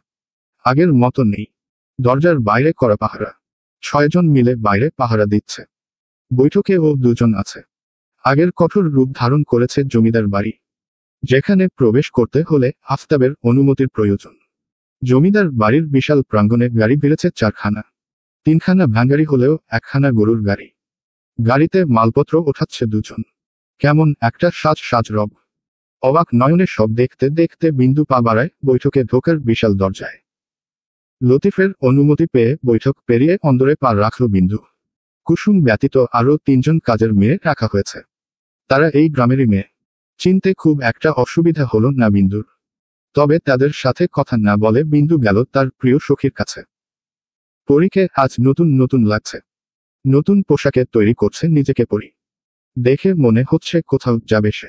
আগের মতো নেই। দরজার বাইরে করা পাহারা। 6 জন মিলে বাইরে পাহারা দিচ্ছে। বৈঠকে ও 2 জন আছে। আগের কঠোর রূপ ধারণ করেছে জমিদার বাড়ি, যেখানে প্রবেশ করতে হলে আফতাবের অনুমতির প্রয়োজন। জমিদার বাড়ির বিশাল প্রাঙ্গণে গাড়ি বেড়েছে 4খানা। 3খানা ভ্যানগাড়ি হলেও 1খানা গরুর গাড়ি। গাড়িতে মালপত্র ওঠাচ্ছে 2 জন। কেমন একটা সাজ রব। অবাক নয়নে সব দেখতে দেখতে বিন্দু পা বাড়ায় বৈঠকে ঢোকার বিশাল দরজায়। লতিফের অনুমতি পেয়ে বৈঠক পেরিয়ে অন্দরে পা রাখল বিন্দু। কুসুম ব্যতীত আরও 3 জন কাজের মেয়ে রাখা হয়েছে। তারা এই গ্রামেরই মেয়ে। চিনতে খুব একটা অসুবিধা হলো না বিন্দুর। তবে তাদের সাথে কথা না বলে বিন্দু গেল তার প্রিয় সখীর কাছে। পরীকে আজ নতুন নতুন লাগছে। নতুন পোশাকে তৈরি করছে নিজেকে পরী। দেখে মনে হচ্ছে কোথাও যাবে সে।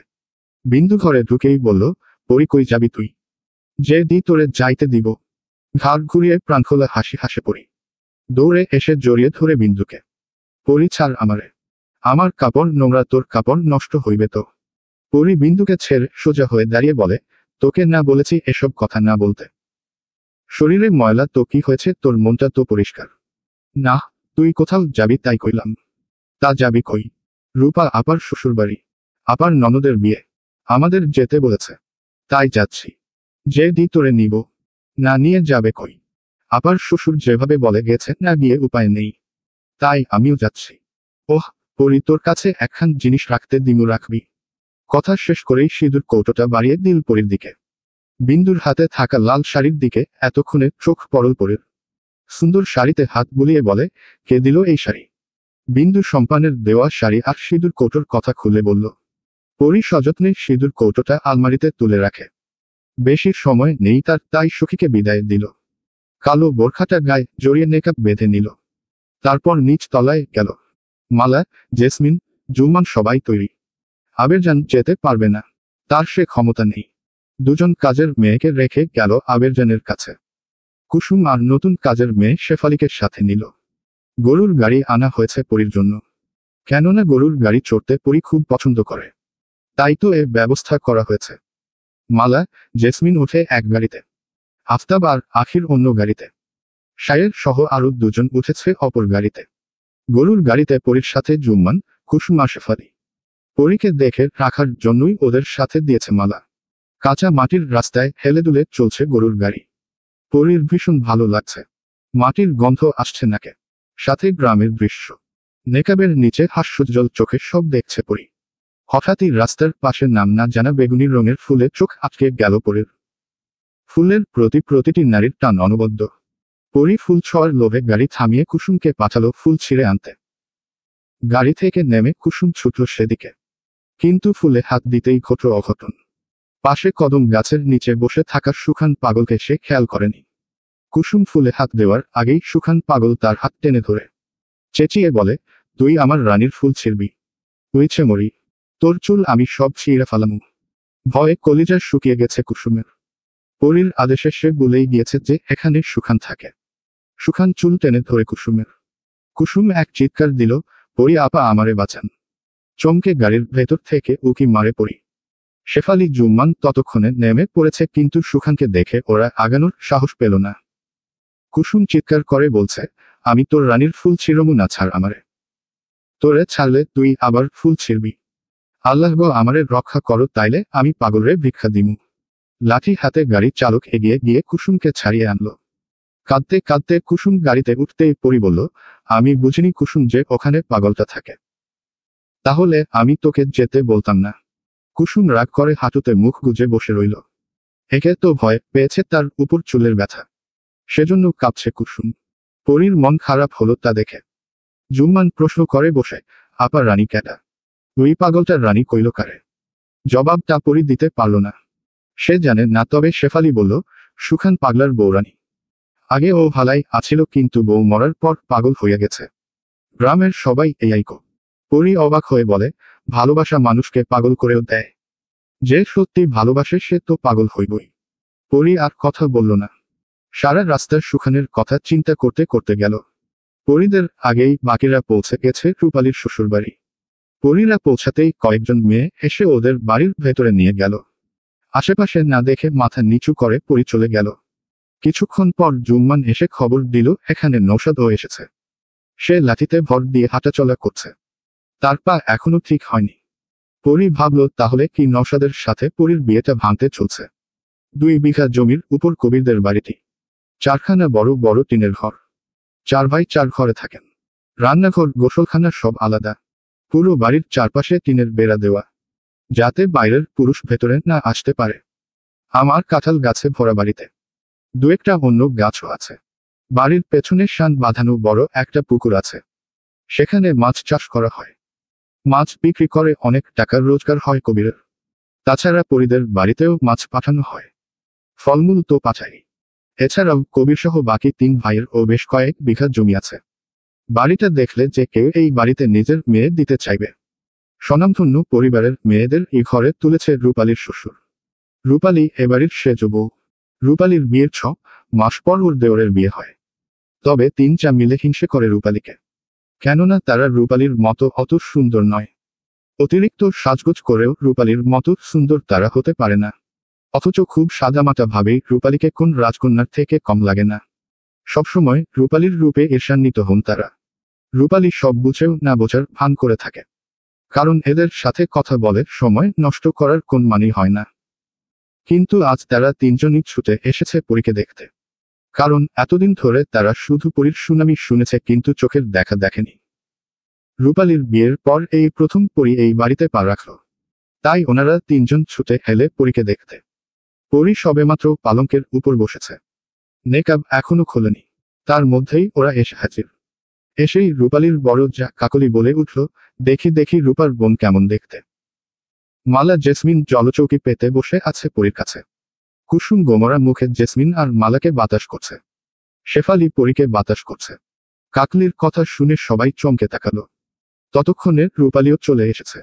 বিন্দু ঘরে ঢুকেই বলল, পরী কই যাবি তুই? যে দি তোরে যাইতে দিব। ঘাড় ঘুরিয়ে প্রাণখোলা হাসি হাসে পরী। দৌড়ে এসে জড়িয়ে ধরে বিন্দুকে। পরী ছাড় আমারে। আমার কাপড় নোংরা, তোর কাপড় নষ্ট হইবে তো। পরী বিন্দুকে ছেড়ে সোজা হয়ে দাঁড়িয়ে বলে, তোকে না বলেছি এসব কথা না বলতে। শরীরে ময়লা তো কি হয়েছে, তোর মনটা তো পরিষ্কার। না, তুই কোথাও যাবি তাই কইলাম। তা যাবি কই? রূপা আপার শ্বশুরবাড়ি। আপার ননদের বিয়ে। আমাদের যেতে বলেছে। তাই যাচ্ছি। যে দি তোরে নিব। না নিয়ে যাবে কই? আপার শ্বশুর যেভাবে বলে গেছে, না গিয়ে উপায় নেই। তাই আমিও যাচ্ছি। ওহ, পরী তোর কাছে একখান জিনিস রাখতে দিমু, রাখবি? কথা শেষ করেই সিঁদুর কৌটোটা বাড়িয়ে দিল পরীর দিকে। বিন্দুর হাতে থাকা লাল শাড়ির দিকে এতক্ষণে চোখ পড়ল পরীর। সুন্দর শাড়িতে হাত বুলিয়ে বলে, কে দিল এই শাড়ি? বিন্দু সম্পানের দেওয়া শাড়ি আর সিঁদুর কৌটোর কথা খুলে বলল। পরী সযত্নে সিঁদুর কৌটোটা আলমারিতে তুলে রাখে। বেশি সময় নেই তার, তাই সখীকে বিদায় দিল। কালো বোরখাটা গায়ে জড়িয়ে নেকাব বেঁধে নিল। তারপর নিচ তলায় গেল। মালা, জেসমিন, জুম্মান সবাই তৈরি। আবেরজান যেতে পারবে না। তার সে ক্ষমতা নেই। 2 জন কাজের মেয়েকে রেখে গেল আবেরজানের কাছে। কুসুম আর নতুন কাজের মেয়ে শেফালিকে সাথে নিল। গরুর গাড়ি আনা হয়েছে পরীর জন্য। কেননা গরুর গাড়ি চড়তে পরী খুব পছন্দ করে। তাই তো এ ব্যবস্থা করা হয়েছে। মালা, জেসমিন উঠে এক গাড়িতে। আফতাব আর আখির অন্য গাড়িতে। শায়ের সহ আরো 2 জন উঠেছে অপর গাড়িতে। গরুর গাড়িতে পরীর সাথে জুম্মান, কুসুম আর শেফালি। পরীকে দেখে রাখার জন্যই ওদের সাথে দিয়েছে মালা। কাঁচা মাটির রাস্তায় হেলেদুলে চলছে গরুর গাড়ি। পরীর ভীষণ ভালো লাগছে। মাটির গন্ধ আসছে নাকে। সাথে গ্রামের দৃশ্য। নেকাবের নিচে হাস্যোজ্জ্বল চোখে সব দেখছে পরী। হঠাৎই রাস্তার পাশে নাম না জানা বেগুনি রঙের ফুলে চোখ আটকে গেল পরীর। ফুলের প্রতি প্রতিটি নারীর টান অনবদ্য। পরী ফুল ছোঁয়ার লোভে গাড়ি থামিয়ে কুসুমকে পাঠালো ফুল ছিঁড়ে আনতে। গাড়ি থেকে নেমে কুসুম ছুটল সেদিকে। কিন্তু ফুলে হাত দিতেই ঘটল অঘটন। পাশে কদম গাছের নিচে বসে থাকা সুখান পাগলকে সে খেয়াল করেনি। কুসুম ফুলে হাত দেওয়ার আগেই সুখান পাগল তার হাত টেনে ধরে চেঁচিয়ে বলে, তুই আমার রানীর ফুল ছিঁড়বি? হইছে মরি। তোর চুল আমি সব ছিঁড়ে ফালামু। ভয়ে কলিজা শুকিয়ে গেছে কুসুমের। পরীর আদেশে সে বলেই গিয়েছে যে এখানে সুখান থাকে। সুখান চুল টেনে ধরে কুসুমের। কুসুম এক চিৎকার দিল, পরী আপা আমারে বাঁচান। চমকে গাড়ির ভেতর থেকে উকি মারে পরী। শেফালি, জুম্মান ততক্ষণে নেমে পড়েছে, কিন্তু সুখানকে দেখে ওরা আগানোর সাহস পেল না। কুসুম চিৎকার করে বলছে, আমি তোর রানীর ফুল ছিঁড়মু না, ছাড় আমারে। তোরে ছাড়লে তুই আবার ফুল ছিঁড়বি। আল্লাহ গো আমারে রক্ষা করো, তাইলে আমি পাগলরে ভিক্ষা দিমু। লাঠি হাতে গাড়ি চালক এগিয়ে গিয়ে কুসুমকে ছাড়িয়ে আনলো। কাঁদতে কাঁদতে কুসুম গাড়িতে উঠতেই পরী বলল, আমি বুঝিনি কুসুম যে ওখানে পাগলটা থাকে। তাহলে আমি তোকে যেতে বলতাম না। কুসুম রাগ করে হাঁটুতে মুখ গুজে বসে রইল। একে তো ভয় পেয়েছে তার উপর চুলের ব্যথা। সেজন্য কাঁপছে কুসুম। পরীর মন খারাপ হলো তা দেখে। জুম্মান প্রশ্ন করে বসে, আপা রানী ক্যাটা? ওই পাগলটার রানী কইল কারে? জবাবটা পরী দিতে পারল না। সে জানে না, তবে শেফালি বলল, সুখান পাগলার বউরানী। আগে ও ভালাই আছিল, কিন্তু বউ মরার পর পাগল হইয়া গেছে। গ্রামের সবাই এইকো। পরী অবাক হয়ে বলে, ভালোবাসা মানুষকে পাগল করেও দেয়? যে সত্যি ভালোবাসে সে তো পাগল হইবই। পরী আর কথা বলল না। সারা রাস্তা সুখানের কথা চিন্তা করতে করতে গেল। পরীদের আগেই বাকিরা পৌঁছে গেছে রূপালীর শ্বশুরবাড়ি। পরীরা পৌঁছাতেই কয়েকজন মেয়ে এসে ওদের বাড়ির ভেতরে নিয়ে গেল। আশেপাশে না দেখে মাথা নিচু করে পরী চলে গেল। কিছুক্ষণ পর জুম্মান এসে খবর দিল এখানে নৌশাদও এসেছে। সে লাঠিতে ভর দিয়ে হাঁটাচলা করছে। তার পা এখনো ঠিক হয়নি। পরী ভাবল তাহলে কি নওশাদের সাথে পরীর বিয়েটা ভাঙতে চলছে। 2 বিঘা জমির উপর কবিরদের বাড়িটি। 4খানা বড় বড় টিনের ঘর। 4 ভাই 4 ঘরে থাকেন। রান্নাঘর গোসলখানা সব আলাদা। পুরো বাড়ির চারপাশে টিনের বেড়া দেওয়া, যাতে বাইরের পুরুষ ভেতরে না আসতে পারে। আমার কাঁঠাল গাছে ভরা বাড়িতে। 2-একটা অন্য গাছও আছে। বাড়ির পেছনে শান বাঁধানো বড় একটা পুকুর আছে। সেখানে মাছ চাষ করা হয়। মাছ বিক্রি করে অনেক টাকা রোজগার হয় কবিরের। তাছাড়া পরীদের বাড়িতেও মাছ পাঠানো হয়। ফলমূল তো পাঠাই। এছাড়াও কবির সহ বাকি 3 ভাইয়ের ও বেশ কয়েক বিঘা জমি আছে। বাড়িটা দেখলে যে কেউ এই বাড়িতে নিজের মেয়ে দিতে চাইবে। স্বনামধন্য পরিবারের মেয়েদের এই ঘরে তুলেছে রূপালীর শ্বশুর। রূপালী এবাড়ির সেজ বউ। রূপালীর বিয়ের 6 মাস পর ওর দেওরের বিয়ে হয়। তবে 3 চা মিলে হিংসে করে রূপালীকে। কেননা তারা রূপালীর মতো অত সুন্দর নয়। অতিরিক্ত সাজগোজ করেও রূপালীর মতো সুন্দর তারা হতে পারে না। অথচ খুব সাদামাটা ভাবেই রূপালীকে কোন রাজকন্যার থেকে কম লাগে না। সবসময় রূপালীর রূপে ঈর্ষান্বিত হন তারা। রূপালী সব বুঝেও না বোঝার ভান করে থাকে। কারণ এদের সাথে কথা বলে সময় নষ্ট করার কোন মানেই হয় না। কিন্তু আজ তারা 3 জনই ছুটে এসেছে পরীকে দেখতে। কারণ এতদিন ধরে তারা শুধু পরীর সুনামি শুনেছে কিন্তু চোখের দেখা দেখেনি। রূপালীর বিয়ের পর এই প্রথম পরী এই বাড়িতে পা রাখল। তাই ওনারা 3 জন ছুটে এলে পরীকে দেখতে। পরী সবেমাত্র পালঙ্কের উপর বসেছে। নেকাব এখনো খোলেনি। তার মধ্যেই ওরা এসে হাজির। এসেই রূপালীর বড় যা কাকলি বলে উঠল, দেখি দেখি রূপার বোন কেমন দেখতে। মালা জেসমিন জলচৌকি পেতে বসে আছে পরীর কাছে। কুসুম গোমরা মুখে জেসমিন আর মালাকে বাতাস করছে। শেফালি পরীকে বাতাস করছে। কাকলির কথা শুনে সবাই চমকে তাকালো। ততক্ষণে রূপালীও চলে এসেছে।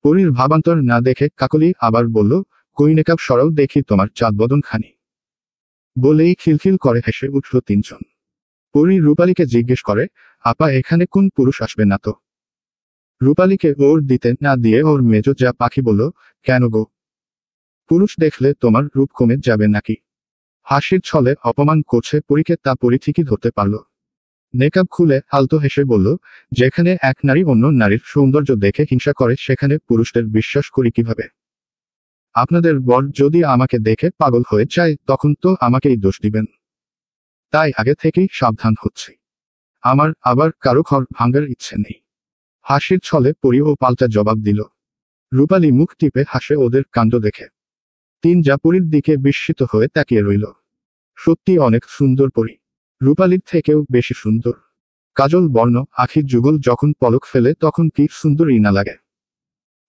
পরীর ভাবান্তর না দেখে কাকলি আবার বলল, কই নেকাব সরাও দেখি তোমার চাঁদবদন খানি। বলেই খিলখিল করে হেসে উঠল 3 জন। পরী রূপালীকে জিজ্ঞেস করে, আপা এখানে কোন পুরুষ আসবে না তো? রূপালীকে ওর দিতে না দিয়ে ওর মেজো যা পাখি বলল, কেন গো? পুরুষ দেখলে তোমার রূপ কমে যাবে নাকি? হাসির ছলে অপমান করছে পরীকে তা পরী ঠিকই ধরতে পারল। নেকাব খুলে আলতো হেসে বলল, যেখানে এক নারী অন্য নারীর সৌন্দর্য দেখে হিংসা করে সেখানে পুরুষদের বিশ্বাস করি কিভাবে? আপনাদের বর যদি আমাকে দেখে পাগল হয়ে যায় তখন তো আমাকেই দোষ দিবেন। তাই আগে থেকেই সাবধান হচ্ছি। আমার আবার কারো ঘর ভাঙার ইচ্ছে নেই। হাসির ছলে পরী ও পাল্টা জবাব দিল। রূপালী মুখ টিপে হাসে ওদের কাণ্ড দেখে। 3 যা পরীর দিকে বিস্মিত হয়ে তাকিয়ে রইল। সত্যি অনেক সুন্দর পরী। রূপালীর থেকেও বেশি সুন্দর। কাজল বর্ণ আখির যুগল যখন পলক ফেলে তখন কি সুন্দরই না লাগে।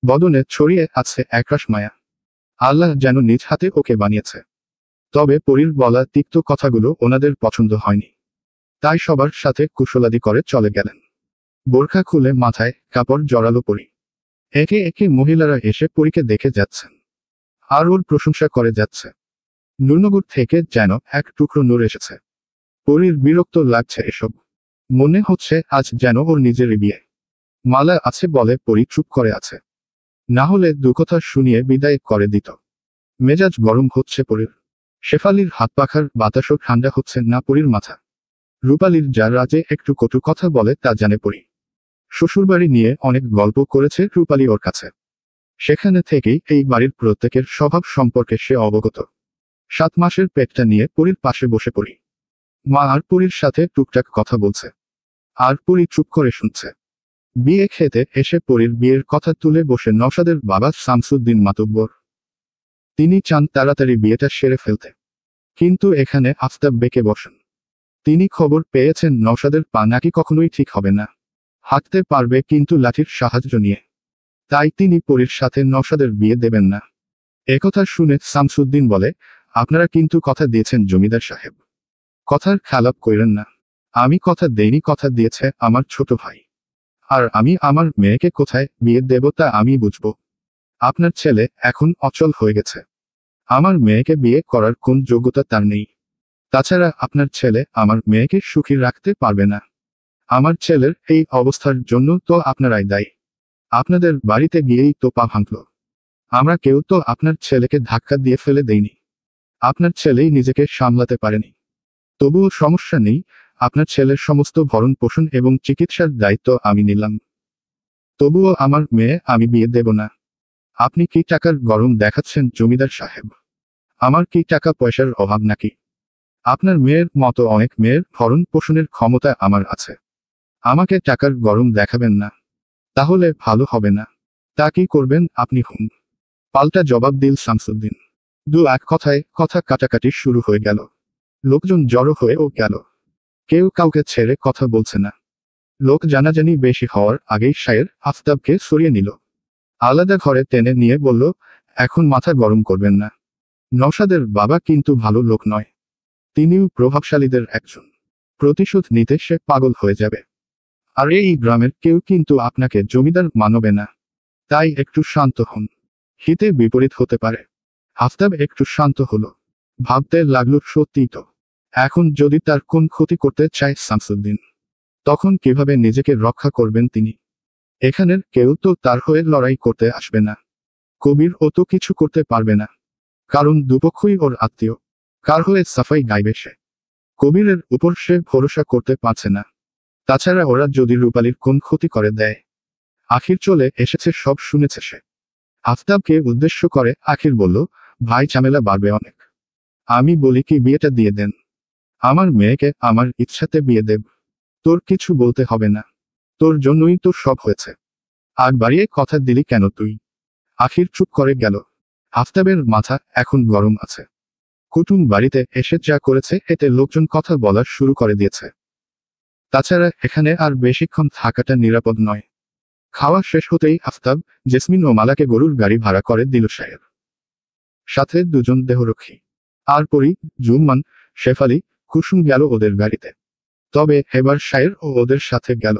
বদনে ছড়িয়ে আছে একরাশ মায়া। আল্লাহ যেন নিজ হাতে ওকে বানিয়েছে। তবে পরীর বলা তিক্ত কথাগুলো ওনাদের পছন্দ হয়নি। তাই সবার সাথে কুশলাদি করে চলে গেলেন। বোরখা খুলে মাথায় কাপড় জড়ালো পরী। একে একে মহিলারা এসে পরীকে দেখে যাচ্ছেন। আর ওর প্রশংসা করে যাচ্ছে। নূরনগর থেকে যেন এক টুকরো নূর এসেছে। পরীর বিরক্ত লাগছে এসব। মনে হচ্ছে আজ যেন ওর নিজেরই বিয়ে। মালা আছে বলে পরী চুপ করে আছে। না হলে 2 কথা শুনিয়ে বিদায় করে দিত। মেজাজ গরম হচ্ছে পরীর। শেফালির হাত পাখার বাতাসও ঠান্ডা হচ্ছে না পরীর মাথা। রূপালীর যার রাজে একটু কটু কথা বলে তা জানে পরী। শ্বশুরবাড়ি নিয়ে অনেক গল্প করেছে রূপালী ওর কাছে। সেখানে থেকেই এই বাড়ির প্রত্যেকের স্বভাব সম্পর্কে সে অবগত। 7 মাসের পেটটা নিয়ে পরীর পাশে বসে পড়ি। মা আর পরীর সাথে টুকটাক কথা বলছে। আর পরী চুপ করে শুনছে। বিয়ে খেতে এসে পরীর বিয়ের কথা তুলে বসে নওশাদের বাবা শামসুদ্দিন মাতব্বর। তিনি চান তাড়াতাড়ি বিয়েটা সেরে ফেলতে। কিন্তু এখানে আফতাব বেঁকে বসেন। তিনি খবর পেয়েছেন নওশাদের পা নাকি কখনোই ঠিক হবে না। হাঁটতে পারবে কিন্তু লাঠির সাহায্য নিয়ে। তাই তিনি পরীর সাথে নওশাদের বিয়ে দেবেন না। একথা শুনে শামসুদ্দিন বলে, আপনারা কিন্তু কথা দিয়েছেন জমিদার সাহেব। কথার খেলাপ কইরেন না। আমি কথা দেইনি, কথা দিয়েছে আমার ছোট ভাই। আর আমি আমার মেয়েকে কোথায় বিয়ে দেব তা আমি বুঝব। আপনার ছেলে এখন অচল হয়ে গেছে। আমার মেয়েকে বিয়ে করার কোন যোগ্যতা তার নেই। তাছাড়া আপনার ছেলে আমার মেয়েকে সুখী রাখতে পারবে না। আমার ছেলের এই অবস্থার জন্য তো আপনারাই দায়ী। আপনাদের বাড়িতে গিয়েই তো পা ভাঙল। আমরা কেউ তো আপনার ছেলেকে ধাক্কা দিয়ে ফেলে দেইনি। আপনার ছেলেই নিজেকে সামলাতে পারেনি। তবুও সমস্যা নেই, আপনার ছেলের সমস্ত ভরণ পোষণ এবং চিকিৎসার দায়িত্ব আমি নিলাম। তবুও আমার মেয়ে আমি বিয়ে দেব না। আপনি কি টাকার গরম দেখাচ্ছেন জমিদার সাহেব? আমার কি টাকা পয়সার অভাব নাকি? আপনার মেয়ের মতো অনেক মেয়ের ভরণ পোষণের ক্ষমতা আমার আছে। আমাকে টাকার গরম দেখাবেন না, তাহলে ভালো হবে না। তা কি করবেন আপনি? পাল্টা জবাব দিল শামসুদ্দিন। দু এক কথায় কথা কাটাকাটি শুরু হয়ে গেল। লোকজন জড়ো হয়েও গেল। কেউ কাউকে ছেড়ে কথা বলছে না। লোক জানাজানি বেশি হওয়ার আগেই শায়ের আফতাবকে সরিয়ে নিল। আলাদা ঘরে টেনে নিয়ে বলল, এখন মাথা গরম করবেন না। নওশাদের বাবা কিন্তু ভালো লোক নয়। তিনিও প্রভাবশালীদের একজন। প্রতিশোধ নিতে সে পাগল হয়ে যাবে। আর এই গ্রামের কেউ কিন্তু আপনাকে জমিদার মানবে না। তাই একটু শান্ত হন। হিতে বিপরীত হতে পারে। আফতাব একটু শান্ত হলো। ভাবতে লাগলো, সত্যিই তো। এখন যদি তার কোন ক্ষতি করতে চায় শামসুদ্দিন, তখন কিভাবে নিজেকে রক্ষা করবেন তিনি? এখানের কেউ তো তার হয়ে লড়াই করতে আসবে না। কবির ও তো কিছু করতে পারবে না, কারণ দুপক্ষই ওর আত্মীয়। কার হয়ে সাফাই গাইবে সে? কবিরের উপর সে ভরসা করতে পারছে না। তাছাড়া ওরা যদি রূপালীর কোন ক্ষতি করে দেয়। আখির চলে এসেছে, সব শুনেছে সে। আফতাবকে উদ্দেশ্য করে আখির বলল, ভাই ঝামেলা বাড়বে অনেক। আমি বলি কি বিয়েটা দিয়ে দেন। আমার মেয়েকে আমার ইচ্ছাতে বিয়ে দেব। তোর কিছু বলতে হবে না। তোর জন্যই তো সব হয়েছে। আগ বাড়িয়ে কথা দিলি কেন তুই? আখির চুপ করে গেল। আফতাবের মাথা এখন গরম আছে। কুটুম বাড়িতে এসে যা করেছে এতে লোকজন কথা বলা শুরু করে দিয়েছে। তাছাড়া এখানে আর বেশিক্ষণ থাকাটা নিরাপদ নয়। খাওয়া শেষ হতেই আফতাব, জেসমিন ও মালাকে গরুর গাড়ি ভাড়া করে দিল শায়ের। সাথে দুজন দেহরক্ষী। আর পরি, জুম্মান, শেফালি, কুসুম গেল ওদের গাড়িতে। তবে এবার শায়ের ও ওদের সাথে গেল।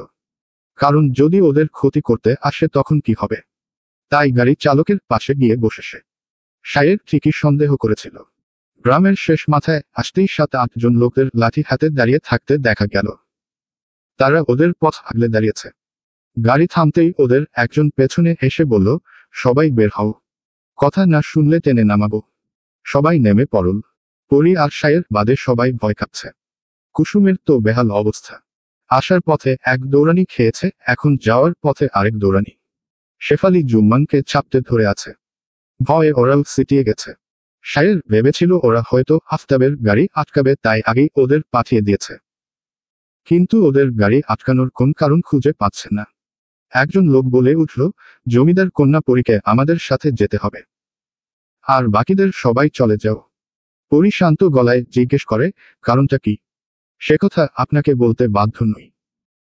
কারণ যদি ওদের ক্ষতি করতে আসে তখন কি হবে? তাই গাড়ি চালকের পাশে গিয়ে বসে সে। শায়ের ঠিকই সন্দেহ করেছিল। গ্রামের শেষ মাথায় আসতেই 7-8 জন লোকদের লাঠি হাতে দাঁড়িয়ে থাকতে দেখা গেল। তারা ওদের পথ আগলে দাঁড়িয়েছে। গাড়ি থামতেই ওদের একজন পেছনে এসে বলল, সবাই বের হও। কথা না শুনলে টেনে নামাবো। সবাই নেমে পড়ল। পরি আর শায়ের বাদে সবাই ভয় কাঁপছে। কুসুমের তো বেহাল অবস্থা। আসার পথে এক দৌড়ানি খেয়েছে, এখন যাওয়ার পথে আরেক দৌড়ানি। শেফালি জুম্মানকে চাপতে ধরে আছে। ভয়ে ওরাও সিটিয়ে গেছে। শায়ের ভেবেছিল ওরা হয়তো আফতাবের গাড়ি আটকাবে, তাই আগেই ওদের পাঠিয়ে দিয়েছে। কিন্তু ওদের গাড়ি আটকানোর কোন কারণ খুঁজে পাচ্ছে না। একজন লোক বলে উঠল, জমিদার কন্যা পরীকে আমাদের সাথে যেতে হবে। আর বাকিদের সবাই চলে যাও। পরি শান্ত গলায় জিজ্ঞেস করে, কারণটা কি? সে কথা আপনাকে বলতে বাধ্য নই।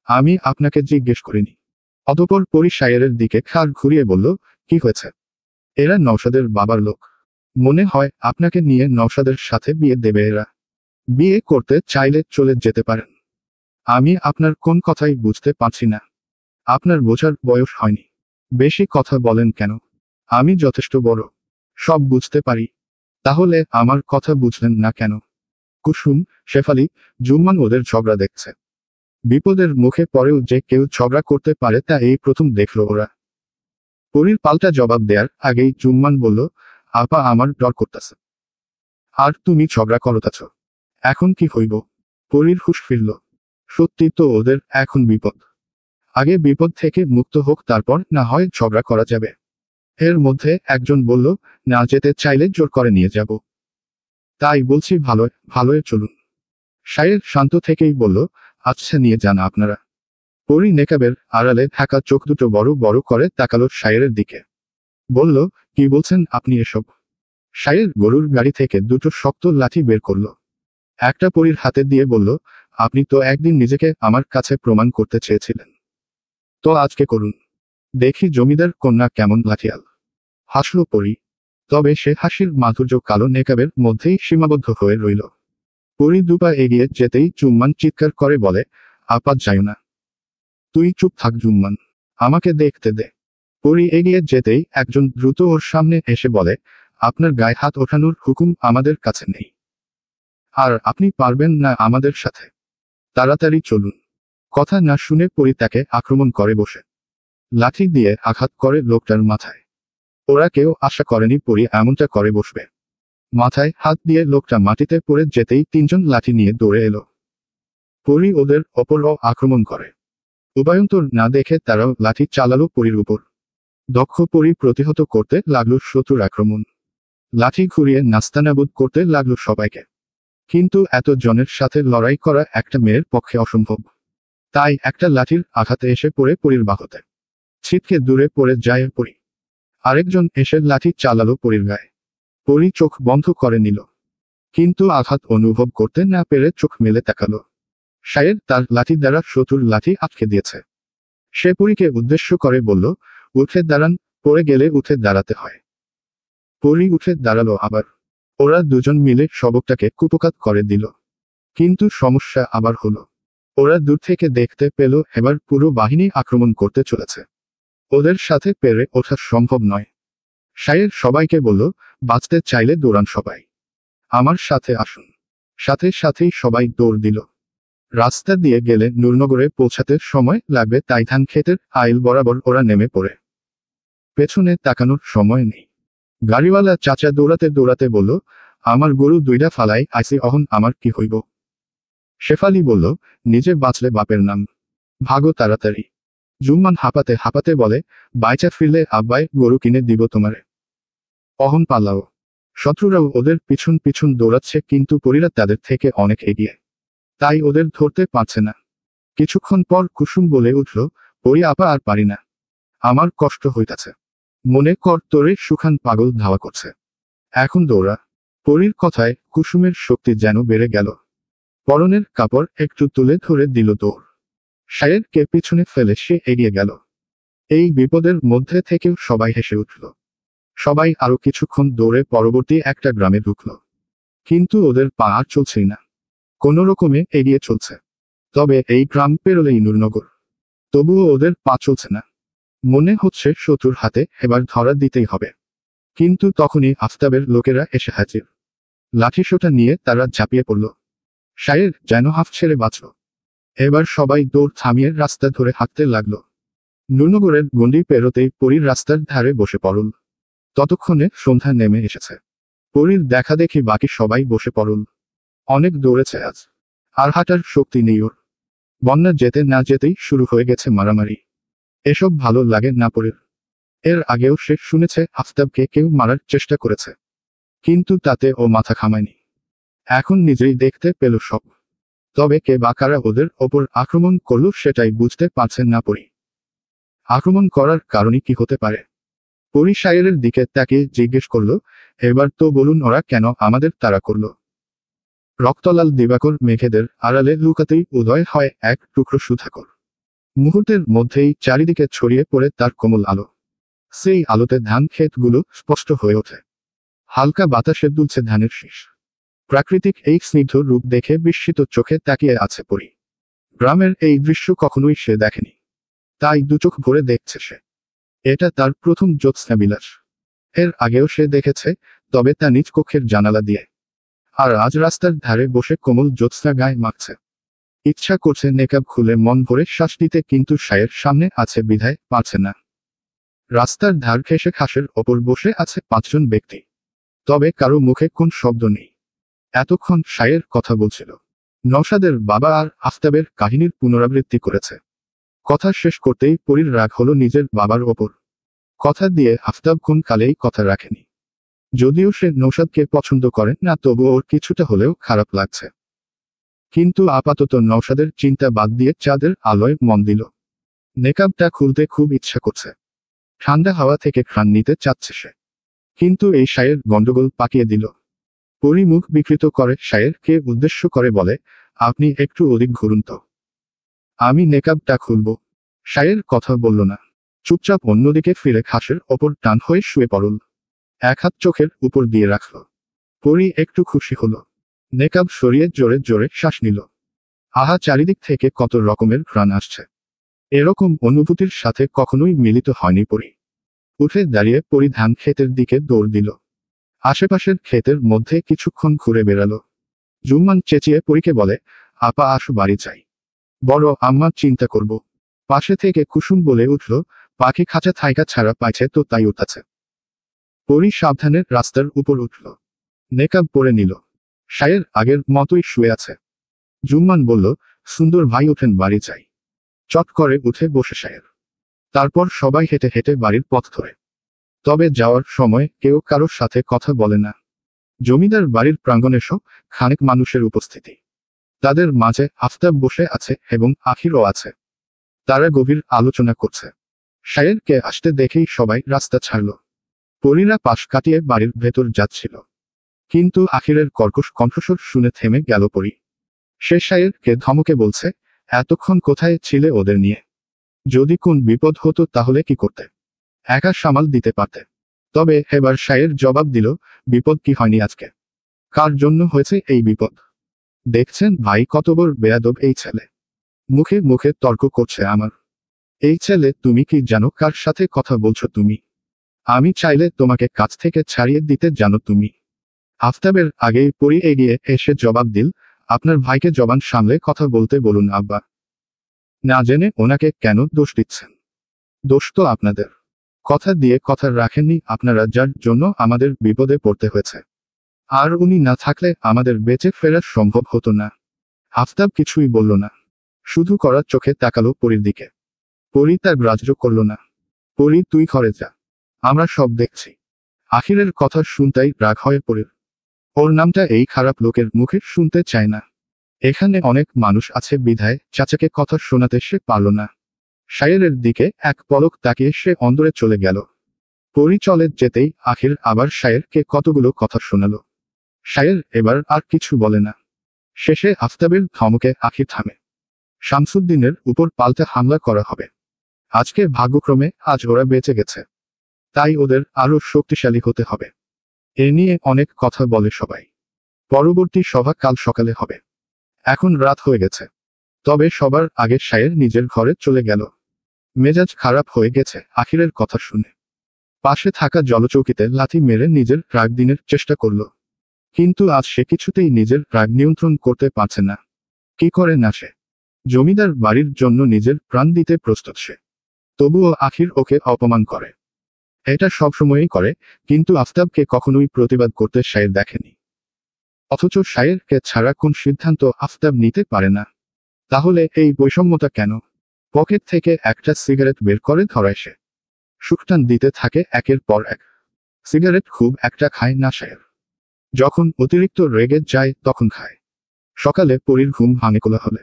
আমি আপনাকে জিজ্ঞেস করিনি। অতঃপর পরি শায়েরের দিকে ঘাড় ঘুরিয়ে বলল, কি হয়েছে? এরা নওশাদের বাবার লোক। মনে হয় আপনাকে নিয়ে নওশাদের সাথে বিয়ে দেবে এরা। বিয়ে করতে চাইলে চলে যেতে পারেন। আমি আপনার কোন কথাই বুঝতে পারছি না। আপনার বোঝার বয়স হয়নি। বেশি কথা বলেন কেন? আমি যথেষ্ট বড়। সব বুঝতে পারি। তাহলে আমার কথা বুঝলেন না কেন? কুসুম, শেফালি, জুম্মান ওদের ঝগড়া দেখছে। বিপদের মুখে পড়েও যে কেউ ঝগড়া করতে পারে তা এই প্রথম দেখল ওরা। পরীর পাল্টা জবাব দেয়ার আগেই জুম্মান বলল, আপা আমার ডর করতেছে। আর তুমি ঝগড়া করতাছ। এখন কি হইব? পরীর হুঁশ ফিরল। সত্যি তো ওদের এখন বিপদ। আগে বিপদ থেকে মুক্ত হোক, তারপর না হয় ঝগড়া করা যাবে। এর মধ্যে একজন বলল, না যেতে চাইলে জোর করে নিয়ে যাব। তাই বলছি ভালোয় চলুন। শায়ের শান্ত থেকেই বলল, আচ্ছা নিয়ে যান আপনারা। পরি নেকাবের আড়ালে থাকা চোখ দুটো বড় বড় করে তাকালো শায়েরের দিকে। বলল, কি বলছেন আপনি এসব? শায়ের গরুর গাড়ি থেকে দুটো শক্ত লাঠি বের করল। একটা পরীর হাতে দিয়ে বলল, আপনি তো একদিন নিজেকে আমার কাছে প্রমাণ করতে চেয়েছিলেন। তো আজকে করুন। দেখি জমিদার কন্যা কেমন লাঠিয়াল। হাসল পরি। তবে সে হাসির মাধুর্য কালো নেকাবের মধ্যেই সীমাবদ্ধ হয়ে রইল। পরি দুপা এগিয়ে যেতেই জুম্মান চিৎকার করে বলে, আপা যাই না। তুই চুপ থাক জুম্মান। আমাকে দেখতে দে। পরি এগিয়ে যেতেই একজন দ্রুত ওর সামনে এসে বলে, আপনার গায়ে হাত ওঠানোর হুকুম আমাদের কাছে নেই। আর আপনি পারবেন না আমাদের সাথে। তাড়াতাড়ি চলুন। কথা না শুনে পরি তাকে আক্রমণ করে বসে। লাঠি দিয়ে আঘাত করে লোকটার মাথায়। ওরা কেউ আশা করেনি পরি এমনটা করে বসবে। মাথায় হাত দিয়ে লোকটা মাটিতে পড়ে যেতেই তিনজন লাঠি নিয়ে দৌড়ে এলো। পরি ওদের ওপরও আক্রমণ করে। উপায়ন্তর না দেখে তারাও লাঠি চালালো পরির উপর। দক্ষ পরি প্রতিহত করতে লাগলো শত্রুর আক্রমণ। লাঠি ঘুরিয়ে নাস্তানাবুদ করতে লাগলো সবাইকে। কিন্তু এত জনের সাথে লড়াই করা একটা মেয়ের পক্ষে অসম্ভব। তাই একটা লাঠির আঘাতে এসে পড়ে পরির বাহুতে। ছিটকে দূরে পড়ে যায় পরি। আরেকজন এসে লাঠি চালালো পরির গায়ে। পরি চোখ বন্ধ করে নিল। কিন্তু আঘাত অনুভব করতে না পেরে চোখ মেলে তাকালো। শায়ের তার লাঠি দ্বারা শত্রুর লাঠি আটকে দিয়েছে। সে পরীকে উদ্দেশ্য করে বলল, উঠে দাঁড়ান, পড়ে গেলে উঠে দাঁড়াতে হয়। পরী উঠে দাঁড়ালো আবার। ওরা দুজন মিলে শবকটাকে কুপকাত করে দিল। কিন্তু সমস্যা আবার হলো। ওরা দূর থেকে দেখতে পেল এবার পুরো বাহিনী আক্রমণ করতে চলেছে। ওদের সাথে পেরে ওঠা সম্ভব নয়। শায়ের সবাইকে বলল, বাঁচতে চাইলে দৌড়ান সবাই। আমার সাথে আসুন। সাথে সাথেই সবাই দৌড় দিল। রাস্তা দিয়ে গেলে নূরনগরে পৌঁছাতে সময় লাগবে, তাই ধান ক্ষেতের আইল বরাবর ওরা নেমে পড়ে। পেছনে তাকানোর সময় নেই। গাড়িওয়ালা চাচা দৌড়াতে দৌড়াতে বলল, আমার গরু দুইটা ফালাই আইসি, অহন আমার কি হইব? শেফালি বলল, নিজে বাঁচলে বাপের নাম, ভাগো তাড়াতাড়ি। জুম্মান হাঁপাতে হাঁপাতে বলে, বাইচা ফিরলে আব্বাই গরু কিনে দিব তোমারে। অহন পালাও। শত্রুরাও ওদের পিছন পিছন দৌড়াচ্ছে, কিন্তু পরীরা তাদের থেকে অনেক এগিয়ে। তাই ওদের ধরতে পারছে না। কিছুক্ষণ পর কুসুম বলে উঠল, পরী আপা আর পারি না, আমার কষ্ট হইতাছে। মনে কর তোরে সুখান পাগল ধাওয়া করছে, এখন দৌড়া। পরীর কথায় কুসুমের শক্তি যেন বেড়ে গেল। পরনের কাপড় একটু তুলে ধরে দিল দৌড়। শায়েরকে পিছনে ফেলে সে এগিয়ে গেল। এই বিপদের মধ্যে থেকেও সবাই হেসে উঠল। সবাই আরো কিছুক্ষণ দৌড়ে পরবর্তী একটা গ্রামে ঢুকল। কিন্তু ওদের পা আর চলছেই না, কোনো রকমে এগিয়ে চলছে। তবে এই গ্রাম পেরোলেই নূরনগর। তবুও ওদের পা চলছে না। মনে হচ্ছে শত্রুর হাতে এবার ধরা দিতেই হবে। কিন্তু তখনই আফতাবের লোকেরা এসে হাজির। লাঠিসোঁটা নিয়ে তারা ঝাঁপিয়ে পড়ল। শায়ের যেন হাফ ছেড়ে বাঁচল। এবার সবাই দৌড় থামিয়ে রাস্তা ধরে হাঁটতে লাগলো। নূরনগরের গণ্ডি পেরোতেই পরীর রাস্তার ধারে বসে পড়ল। ততক্ষণে সন্ধ্যা নেমে এসেছে। পরীর দেখা দেখি বাকি সবাই বসে পড়ল। অনেক দৌড়েছে আজ, আর হাঁটার শক্তি নেই ওর। বন্যা যেতে না যেতেই শুরু হয়ে গেছে মারামারি। এসব ভালো লাগে না পরীর। এর আগেও সে শুনেছে আফতাবকে কেউ মারার চেষ্টা করেছে, কিন্তু তাতে ও মাথা ঘামায়নি। এখন নিজেই দেখতে পেল সব। তবে কে বা কারা ওদের ওপর আক্রমণ করল সেটাই বুঝতে পারছেন না পরী। আক্রমণ করার কারণই কি হতে পারে? পরী শায়েরের দিকে তাকিয়ে জিজ্ঞেস করল, এবার তো বলুন ওরা কেন আমাদের তাড়া করল? রক্তলাল দিবাকর মেঘেদের আড়ালে লুকাতেই উদয় হয় এক টুকরো সুধাকর। মুহূর্তের মধ্যেই চারিদিকে ছড়িয়ে পড়ে তার কোমল আলো। সেই আলোতে ধান ক্ষেতগুলো স্পষ্ট হয়ে ওঠে। হালকা বাতাসে দুলছে ধানের শীষ। প্রাকৃতিক এই স্নিগ্ধ রূপ দেখে বিস্মিত চোখে তাকিয়ে আছে পরী। গ্রামের এই দৃশ্য কখনোই সে দেখেনি, তাই দুচোখ ভরে দেখছে সে। এটা তার প্রথম জ্যোৎস্না বিলাস। এর আগেও সে দেখেছে, তবে তা নিজ কক্ষের জানালা দিয়ে। আর আজ রাস্তার ধারে বসে কোমল জ্যোৎস্না গায়ে মাখছে। ইচ্ছা করছে নেকাব খুলে মন ভরে শ্বাস নিতে, কিন্তু শায়ের সামনে আছে বিধায় পারছে না। রাস্তার ধার ঘেঁষে ঘাসের ওপর বসে আছে পাঁচজন ব্যক্তি। তবে কারো মুখে কোন শব্দ নেই। এতক্ষণ শায়ের কথা বলছিল। নওশাদের বাবা আর আফতাবের কাহিনীর পুনরাবৃত্তি করেছে। কথা শেষ করতেই পরীর রাগ হলো নিজের বাবার ওপর। কথা দিয়ে আফতাব কোন কালেই কথা রাখেনি। যদিও সে নওশাদকে পছন্দ করে না, তবুও ওর কিছুটা হলেও খারাপ লাগছে। কিন্তু আপাতত নওশাদের চিন্তা বাদ দিয়ে চাঁদের আলোয় মন দিল। নেকাবটা খুলতে খুব ইচ্ছা করছে। ঠান্ডা হাওয়া থেকে ঘ্রাণ নিতে চাচ্ছে সে। কিন্তু এই শায়ের গন্ডগোল পাকিয়ে দিল। পরী মুখ বিকৃত করে শায়েরকে উদ্দেশ্য করে বলে, আপনি একটু ওদিক ঘুরুন তো, আমি নেকাবটা খুলব। শায়ের কথা বলল না। চুপচাপ অন্যদিকে ফিরে ঘাসের ওপর টান হয়ে শুয়ে পড়ল। এক হাত চোখের উপর দিয়ে রাখল। পরী একটু খুশি হলো। নেকাব সরিয়ে জোরে জোরে শ্বাস নিল। আহা, চারিদিক থেকে কত রকমের ঘ্রাণ আসছে। এরকম অনুভূতির সাথে কখনোই মিলিত হয়নি পরী। উঠে দাঁড়িয়ে পরী ধান ক্ষেতের দিকে দৌড় দিল। আশেপাশের ক্ষেতের মধ্যে কিছুক্ষণ ঘুরে বেড়ালো। জুম্মান চেঁচিয়ে পরীকে বলে, আপা আসো বাড়ি যাই। বড় আম্মা চিন্তা করব। পাশে থেকে কুসুম বলে উঠল, পাখি খাঁচা থাইকা ছাড়া পাইছে তো তাই উঠাছে। পরী সাবধানে রাস্তার উপর উঠল। নেকাব পরে নিল। সায়ের আগের মতোই শুয়ে আছে। জুম্মান বলল, সুন্দর ভাই ওঠেন বাড়ি যাই। চট করে উঠে বসে সায়ের। তারপর সবাই হেঁটে হেঁটে বাড়ির পথ ধরে। তবে যাওয়ার সময় কেউ কারোর সাথে কথা বলে না। জমিদার বাড়ির প্রাঙ্গণে সব খানিক মানুষের উপস্থিতি। তাদের মাঝে আফতাব বসে আছে এবং আখিরও আছে। তারা গভীর আলোচনা করছে। সায়েরকে আসতে দেখেই সবাই রাস্তা ছাড়ল। পরীরা পাশ কাটিয়ে বাড়ির ভেতর যাচ্ছিল। কিন্তু আখিরের কর্কশ কণ্ঠস্বর শুনে থেমে গেল পরী। সে সায়েরকে ধমকে বলছে, এতক্ষণ কোথায় ছিলে ওদের নিয়ে? যদি কোন বিপদ হতো তাহলে কি করতে? একা সামাল দিতে পারতে। তবে এবার সায়ের জবাব দিল, বিপদ কি হয়নি আজকে? কার জন্য হয়েছে এই বিপদ? দেখছেন ভাই কত বড় বেয়াদব এই ছেলে। মুখে মুখে তর্ক করছে আমার। এই ছেলে তুমি কি জানো কার সাথে কথা বলছো তুমি? আমি চাইলে তোমাকে কাছ থেকে ছাড়িয়ে দিতে জানো তুমি? আফতাবের আগেই পরী এগিয়ে এসে জবাব দিল, আপনার ভাইকে জবান সামলে কথা বলতে বলুন আব্বা। না জেনে ওনাকে কেন দোষ দিচ্ছেন? দোষ তো আপনাদের। কথা দিয়ে কথা রাখেননি আপনারা, যার জন্য আমাদের বিপদে পড়তে হয়েছে। আর উনি না থাকলে আমাদের বেঁচে ফেরা সম্ভব হতো না। আফতাব কিছুই বলল না। শুধু করা চোখে তাকালো পরীর দিকে। পরী তার গ্রাহ্য করল না। পরী তুই ঘরে যা, আমরা সব দেখছি। আখিরের কথা শুনতেই রাগ হয়ে পরীর। ওর নামটা এই খারাপ লোকের মুখে শুনতে চায় না। এখানে অনেক মানুষ আছে বিধায় চাচাকে কথা শোনাতে সে পারল না। সায়েরের দিকে এক পলক তাকিয়ে সে অন্দরে চলে গেল। পরী চলে যেতেই আখির আবার সায়েরকে কতগুলো কথা শোনালো। সায়ের এবার আর কিছু বলে না। শেষে আফতাবের ধমকে আখির থামে। শামসুদ্দিনের উপর পাল্টা হামলা করা হবে। আজকে ভাগ্যক্রমে আজ ওরা বেঁচে গেছে। তাই ওদের আরো শক্তিশালী হতে হবে। এ নিয়ে অনেক কথা বলে সবাই। পরবর্তী সভা কাল সকালে হবে। এখন রাত হয়ে গেছে। তবে সবার আগে সায়ের নিজের ঘরে চলে গেল। মেজাজ খারাপ হয়ে গেছে আখিরের কথা শুনে। পাশে থাকা জলচৌকিতে লাথি মেরে নিজের রাগ দিনের চেষ্টা করল। কিন্তু আজ সে কিছুতেই নিজের রাগ নিয়ন্ত্রণ করতে পারছে না। কি করে না সে? জমিদার বাড়ির জন্য নিজের প্রাণ দিতে প্রস্তুত সে। তবুও আখির ওকে অপমান করে। এটা সবসময়ই করে, কিন্তু আফতাবকে কখনোই প্রতিবাদ করতে সায়ের দেখেনি। অথচ সায়েরকে ছাড়া কোন সিদ্ধান্ত আফতাব নিতে পারে না। তাহলে এই বৈষম্যতা কেন? পকেট থেকে একটা সিগারেট বের করে ধরায় সে। সুখটান দিতে থাকে একের পর এক। সিগারেট খুব একটা খায় না সায়ের। যখন অতিরিক্ত রেগে যায় তখন খায়। সকালে পরীর ঘুম ভাঙে কোলাহলে।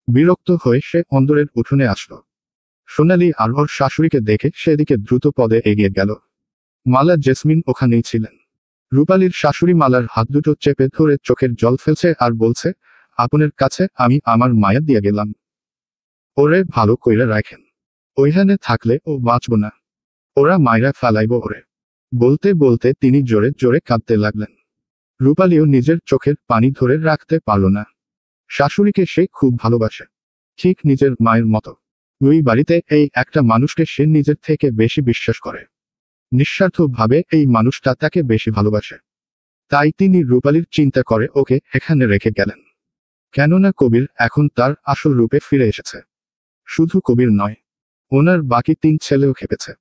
বিরক্ত হয়ে সে অন্দরের উঠোনে আসলো। সোনালি আর ওর শাশুড়িকে দেখে সেদিকে দ্রুত পদে এগিয়ে গেল। মালা জেসমিন ওখানেই ছিলেন। রূপালীর শাশুড়ি মালার হাত দুটো চেপে ধরে চোখের জল ফেলছে আর বলছে, আপনার কাছে আমি আমার মায়া দিয়ে গেলাম। ওরে ভালো কইরা রাখেন। ওইখানে থাকলে ও বাঁচব না। ওরা মাইরা ফেলাইব ওরে। বলতে বলতে তিনি জোরে জোরে কাঁদতে লাগলেন। রূপালীও নিজের চোখের পানি ধরে রাখতে পারল না। শাশুড়িকে সে খুব ভালোবাসে, ঠিক নিজের মায়ের মতো। ওই বাড়িতে এই একটা মানুষকে সে নিজের থেকে বেশি বিশ্বাস করে। নিঃস্বার্থভাবে এই মানুষটা তাকে বেশি ভালোবাসে। তাই তিনি রূপালীর চিন্তা করে ওকে এখানে রেখে গেলেন। কেননা কবির এখন তার আসল রূপে ফিরে এসেছে। শুধু কবির নয়, ওনার বাকি 3 ছেলেও খেপেছে।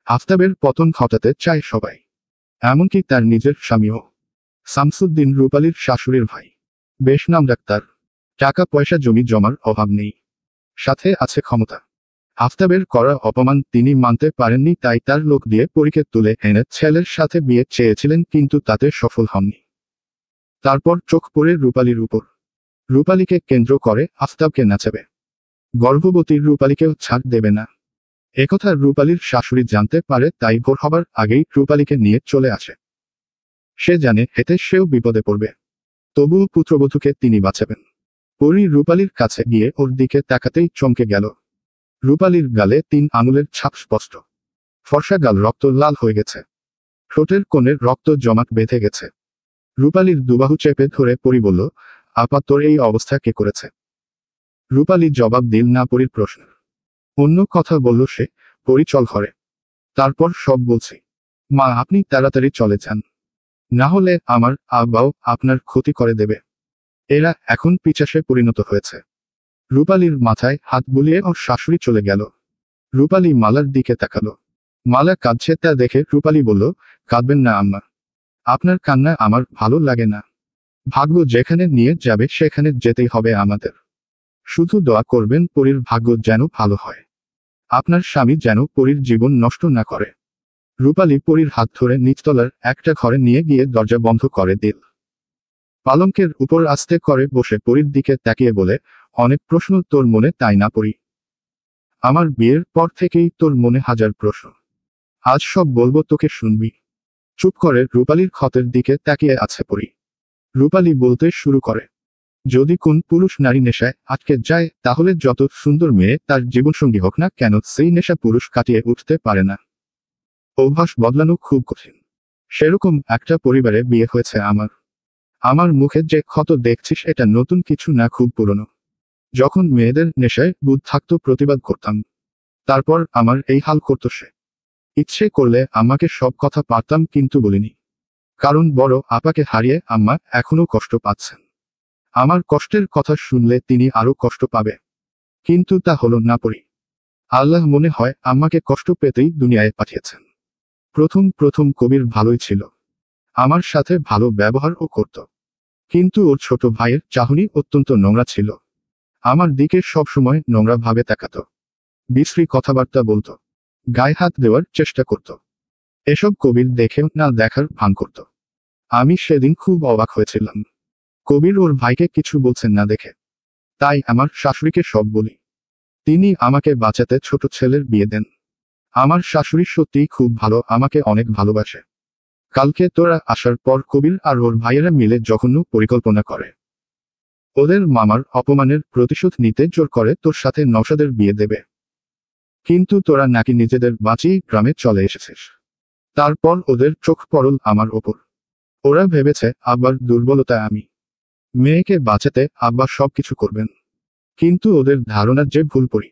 আফতাবের পতন ঘটাতে চায় সবাই, এমনকি তার নিজের স্বামীও। শামসুদ্দিন রূপালীর শাশুড়ির ভাই, বেশ নাম ডাক্তার। টাকা পয়সা জমি জমার অভাব নেই, সাথে আছে ক্ষমতা। আফতাবের করা অপমান তিনি মানতে পারেননি, তাই তার লোক দিয়ে পরীকে তুলে এনে ছেলের সাথে বিয়ে চেয়েছিলেন, কিন্তু তাতে সফল হননি। তারপর চোখ পড়ে রূপালীর উপর। রূপালীকে কেন্দ্র করে আফতাবকে নাচাবে। গর্ভবতী রূপালীকেও ছাড় দেবে না। একথা রূপালীর শাশুড়ি জানতে পারে, তাই ভোর হবার আগেই রূপালীকে নিয়ে চলে আসে। সে জানে এতে সেও বিপদে পড়বে, তবুও পুত্রবধূকে তিনি বাঁচাবেন। পরী রূপালীর কাছে গিয়ে ওর দিকে তাকাতেই চমকে গেল। রূপালীর গালে 3 আঙুলের ছাপ স্পষ্ট। ফর্সা গাল রক্ত লাল হয়ে গেছে। ঠোঁটের কোণের রক্ত জমাট বেঁধে গেছে। রূপালীর দুবাহু চেপে ধরে পরী বলল, আপা তোর এই অবস্থা কে করেছে? রূপালী জবাব দিল না পরীর প্রশ্ন। অন্য কথা বলল সে, পরী চল ঘরে, তারপর সব বলছি। মা আপনি তাড়াতাড়ি চলে যান, না হলে আমার আব্বাও আপনার ক্ষতি করে দেবে। এরা এখন পিশাচে পরিণত হয়েছে। রূপালীর মাথায় হাত বুলিয়ে ওর শাশুড়ি চলে গেল। রূপালী মালার দিকে তাকালো। মালা কাঁদছে তা দেখে রূপালী বলল, কাঁদবেন না আম্মা, আপনার কান্না আমার ভালো লাগে না। ভাগ্য যেখানে নিয়ে যাবে সেখানে যেতেই হবে আমাদের। শুধু দোয়া করবেন পরীর ভাগ্য যেন ভালো হয়, আপনার স্বামী যেন পরীর জীবন নষ্ট না করে। রূপালী পরীর হাত ধরে নিচতলার একটা ঘরে নিয়ে গিয়ে দরজা বন্ধ করে দিল। পালঙ্কের উপর আস্তে করে বসে পরীর দিকে তাকিয়ে বলে, অনেক প্রশ্ন তোর মনে, তাই না পরী? আমার বিয়ের পর থেকেই তোর মনে হাজার প্রশ্ন, আজ সব বলবো তোকে, শুনবি? চুপ করে রূপালীর ক্ষতের দিকে তাকিয়ে আছে পরী। রূপালী বলতে শুরু করে, যদি কোন পুরুষ নারী নেশায় আটকে যায় তাহলে যত সুন্দর মেয়ে তার জীবনসঙ্গী হোক না কেন সেই নেশা পুরুষ কাটিয়ে উঠতে পারে না। অভ্যাস বদলানো খুব কঠিন। সেরকম একটা পরিবারে বিয়ে হয়েছে আমার। আমার মুখে যে ক্ষত দেখছিস এটা নতুন কিছু না, খুব পুরনো। যখন মেয়েদের নেশায় বুধ থাকতো প্রতিবাদ করতাম, তারপর আমার এই হাল করতো সে। ইচ্ছে করলে আমাকে সব কথা পারতাম কিন্তু বলিনি, কারণ বড় আপাকে হারিয়ে আম্মা এখনো কষ্ট পাচ্ছেন। আমার কষ্টের কথা শুনলে তিনি আরো কষ্ট পাবে, কিন্তু তা হলো না পরী। আল্লাহ মনে হয় আম্মাকে কষ্ট পেতেই দুনিয়ায় পাঠিয়েছেন। প্রথম প্রথম কবির ভালোই ছিল, আমার সাথে ভালো ব্যবহারও করত, কিন্তু ওর ছোট ভাইয়ের চাহনি অত্যন্ত নোংরা ছিল। আমার দিকে সবসময় নোংরা ভাবে তাকাতো, বিশ্রী কথাবার্তা বলতো, গায়ে হাত দেওয়ার চেষ্টা করত। এসব কবির দেখেও না দেখার ভান করত। আমি সেদিন খুব অবাক হয়েছিলাম, কবির ওর ভাইকে কিছু বলছেন না দেখে। তাই আমার শাশুড়িকে সব বলি। তিনি আমাকে বাঁচাতে ছোট ছেলের বিয়ে দেন। আমার শাশুড়ি সত্যিই খুব ভালো, আমাকে অনেক ভালোবাসে। কালকে তোরা আসার পর কবির আর ওর ভাইয়েরা মিলে জঘন্য পরিকল্পনা করে ওদের মামার অপমানের প্রতিশোধ নিতে জোর করে তোর সাথে নওশাদের বিয়ে দেবে। কিন্তু তোরা নাকি নিজেদের বাঁচিয়ে গ্রামে চলে এসেছিস। তারপর ওদের চোখ পড়ল আমার ওপর। ওরা ভেবেছে আব্বার দুর্বলতা আমি। মেয়েকে বাঁচাতে আব্বা সবকিছু করবেন, কিন্তু ওদের ধারণা যে ভুল। পড়ি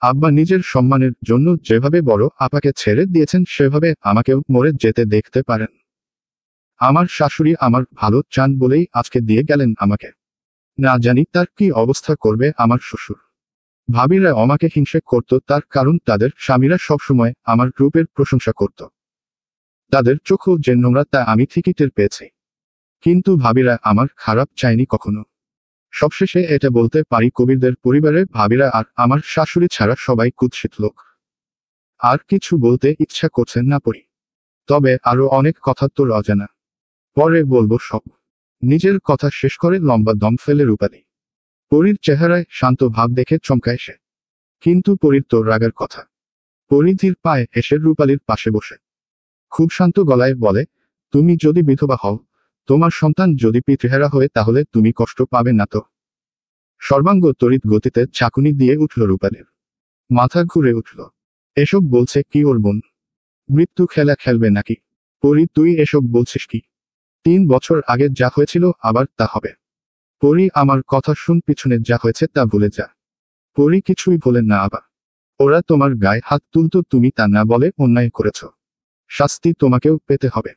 আব্বা নিজের সম্মানের জন্য যেভাবে বড় আপাকে ছেড়ে দিয়েছেন সেভাবে আমাকেও মরে যেতে দেখতে পারেন। আমার শাশুড়ি আমার ভালো চান বলেই আজকে দিয়ে গেলেন আমাকে। না জানি তার কি অবস্থা করবে আমার শ্বশুর। ভাবিরা আমাকে হিংসে করত, তার কারণ তাদের স্বামীরা সবসময় আমার রূপের প্রশংসা করত। তাদের চোখও যে নোংরা তা আমি ঠিকই টের পেয়েছি, কিন্তু ভাবিরা আমার খারাপ চায়নি কখনো। সবশেষে এটা বলতে পারি কবিরদের পরিবারে ভাবিরা আর আমার শাশুড়ি ছাড়া সবাই কুৎসিত লোক। আর কিছু বলতে ইচ্ছা করছে না পড়ি, তবে আরো অনেক কথা তোর অজানা, পরে বলবো সব। নিজের কথা শেষ করে লম্বা দম ফেলে রূপালী। পরীর চেহারায় শান্ত ভাব দেখে চমকায় সে, কিন্তু পরীর তো রাগার কথা। পরী ধীর পায়ে এসে রূপালীর পাশে বসে খুব শান্ত গলায় বলে, তুমি যদি বিধবা হও, তোমার সন্তান যদি পিতৃহারা হয়ে, তাহলে তুমি কষ্ট পাবে না তো? সর্বাঙ্গ তড়িৎ গতিতে চাকুনি দিয়ে উঠল রূপালীর। মাথা ঘুরে উঠল। এসব বলছে কি ওর বোন? মৃত্যু খেলা খেলবে নাকি? পরী, তুই এসব বলছিস কি? 3 বছর আগে যা হয়েছিল আবার তা হবে? পরী, আমার কথা শুন, পিছনে যা হয়েছে তা ভুলে যা। পরী কিছুই বলেন না। আবার ওরা তোমার গায়ে হাত তুলতো, তুমি তা না বলে অন্যায় করেছ। শাস্তি তোমাকেও পেতে হবে।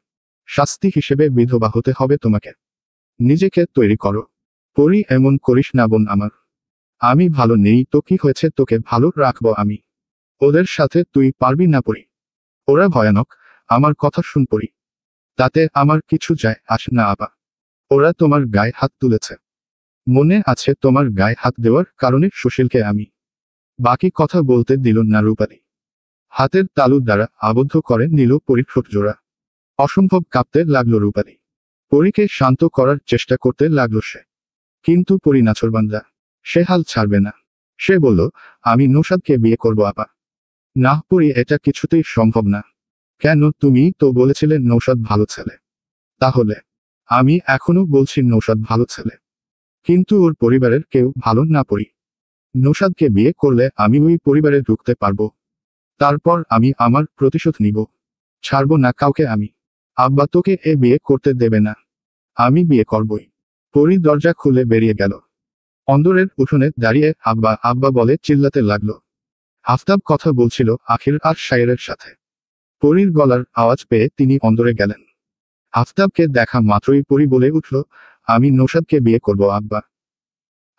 শাস্তি হিসেবে বিধবা হতে হবে তোমাকে। নিজেকে তৈরি করো। পরী, এমন করিস না বোন আমার। আমি ভালো নেই তো কি হয়েছে, তোকে ভালো রাখবো আমি। ওদের সাথে তুই পারবি না পরী। ওরা ভয়ানক, আমার কথা শুন পরী। তাতে আমার কিছু যায় আসে না আপা। ওরা তোমার গায়ে হাত তুলেছে। মনে আছে তোমার গায়ে হাত দেওয়ার কারণে সুশীলকে আমি। বাকি কথা বলতে দিল না রূপালী। হাতের তালু দ্বারা আবদ্ধ করে নিল পরীর ঠোঁট জোড়া। অসম্ভব কাঁপতে লাগলো রূপালী। পরীকে শান্ত করার চেষ্টা করতে লাগলো সে, কিন্তু পরী নাছোড়বান্দা, সে হাল ছাড়বে না। সে বলল, আমি নৌশাদকে বিয়ে করব আপা। না পরী, এটা কিছুতেই সম্ভব না। কেন? তুমি তো বলেছিলে নৌশাদ ভালো ছেলে। তাহলে? আমি এখনো বলছি নৌশাদ ভালো ছেলে, কিন্তু ওর পরিবারের কেউ ভালো না পরী। নৌশাদকে বিয়ে করলে আমি ওই পরিবারে ঢুকতে পারবো, তারপর আমি আমার প্রতিশোধ নিব। ছাড়বো না কাউকে আমি। আব্বা তোকে এ বিয়ে করতে দেবে না। আমি বিয়ে করবই। পরী দরজা খুলে বেরিয়ে গেল। অন্দরের উঠোনে দাঁড়িয়ে আব্বা আব্বা বলে চিল্লাতে লাগলো। আফতাব কথা বলছিল আখির আর শায়েরের সাথে। পরীর গলার আওয়াজ পেয়ে তিনি অন্দরে গেলেন। আফতাবকে দেখা মাত্রই পরী বলে উঠল, আমি নৌশাদকে বিয়ে করব আব্বা।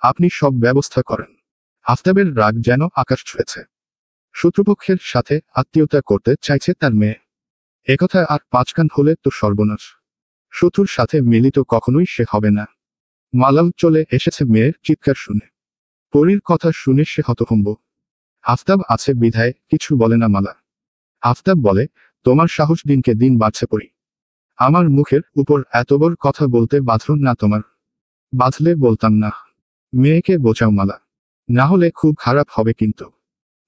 আপনি সব ব্যবস্থা করেন। আফতাবের রাগ যেন আকাশ ছুঁয়েছে। শত্রুপক্ষের সাথে আত্মীয়তা করতে চাইছে তার মেয়ে। একথা আর পাঁচকান হলে তো সর্বনাশ। শত্রুর সাথে মিলিত কখনোই সে হবে না। মালাও চলে এসেছে মেয়ের চিৎকার শুনে। পরীর কথা শুনে সে হতভম্ব। আফতাব আছে বিধায় কিছু বলে না মালা। আফতাব বলে, তোমার সাহস দিনকে দিন বাড়ছে পরী। আমার মুখের উপর এত বড় কথা বলতে বাঁধন না তোমার। বাঁধলে বলতাম না। মেয়েকে বোঝাও মালা, না হলে খুব খারাপ হবে কিন্তু।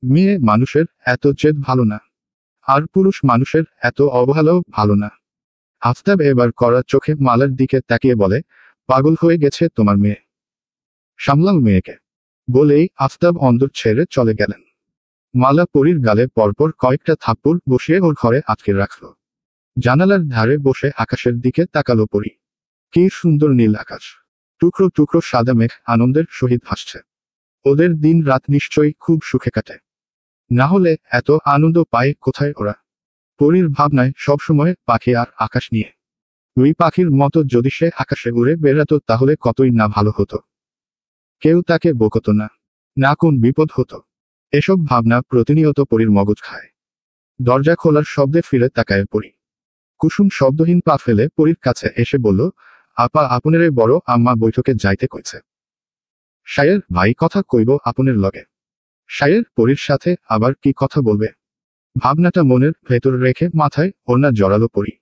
মেয়ে মানুষের এত জেদ ভালো না, আর পুরুষ মানুষের এত অবহেলাও ভালো না। আফতাব এবার কড়া চোখে মালার দিকে তাকিয়ে বলে, পাগল হয়ে গেছে তোমার মেয়ে, সামলাও মেয়েকে। বলেই আফতাব অন্দর ছেড়ে চলে গেলেন। মালা পরীর গালে পরপর কয়েকটা থাপ্পড় বসিয়ে ওর ঘরে আটকে রাখল। জানালার ধারে বসে আকাশের দিকে তাকালো পরী। কি সুন্দর নীল আকাশ, টুকরো টুকরো সাদা মেঘ আনন্দের সহিত ভাসছে। ওদের দিন রাত নিশ্চয়ই খুব সুখে কাটে, না হলে এত আনন্দ পায় কোথায় ওরা। পরীর ভাবনায় সবসময় পাখি আর আকাশ নিয়ে। ওই পাখির মতো যদি সে আকাশে উড়ে বেড়াতো তাহলে কতই না ভালো হতো। কেউ তাকে বকতো না, না কোন বিপদ হতো। এসব ভাবনা প্রতিনিয়ত পরীর মগজ খায়। দরজা খোলার শব্দে ফিরে তাকায় পরী। কুসুম শব্দহীন পা ফেলে পরীর কাছে এসে বলল, আপা আপনেরে বড় আম্মা বৈঠকে যাইতে কইছে। সায়ের ভাই কথা কইব আপনের লগে। সায়ের পরীর সাথে আবার কি কথা বলবে? ভাবনাটা মনের ভেতর রেখে মাথায় ওড়না জড়ালো পরী।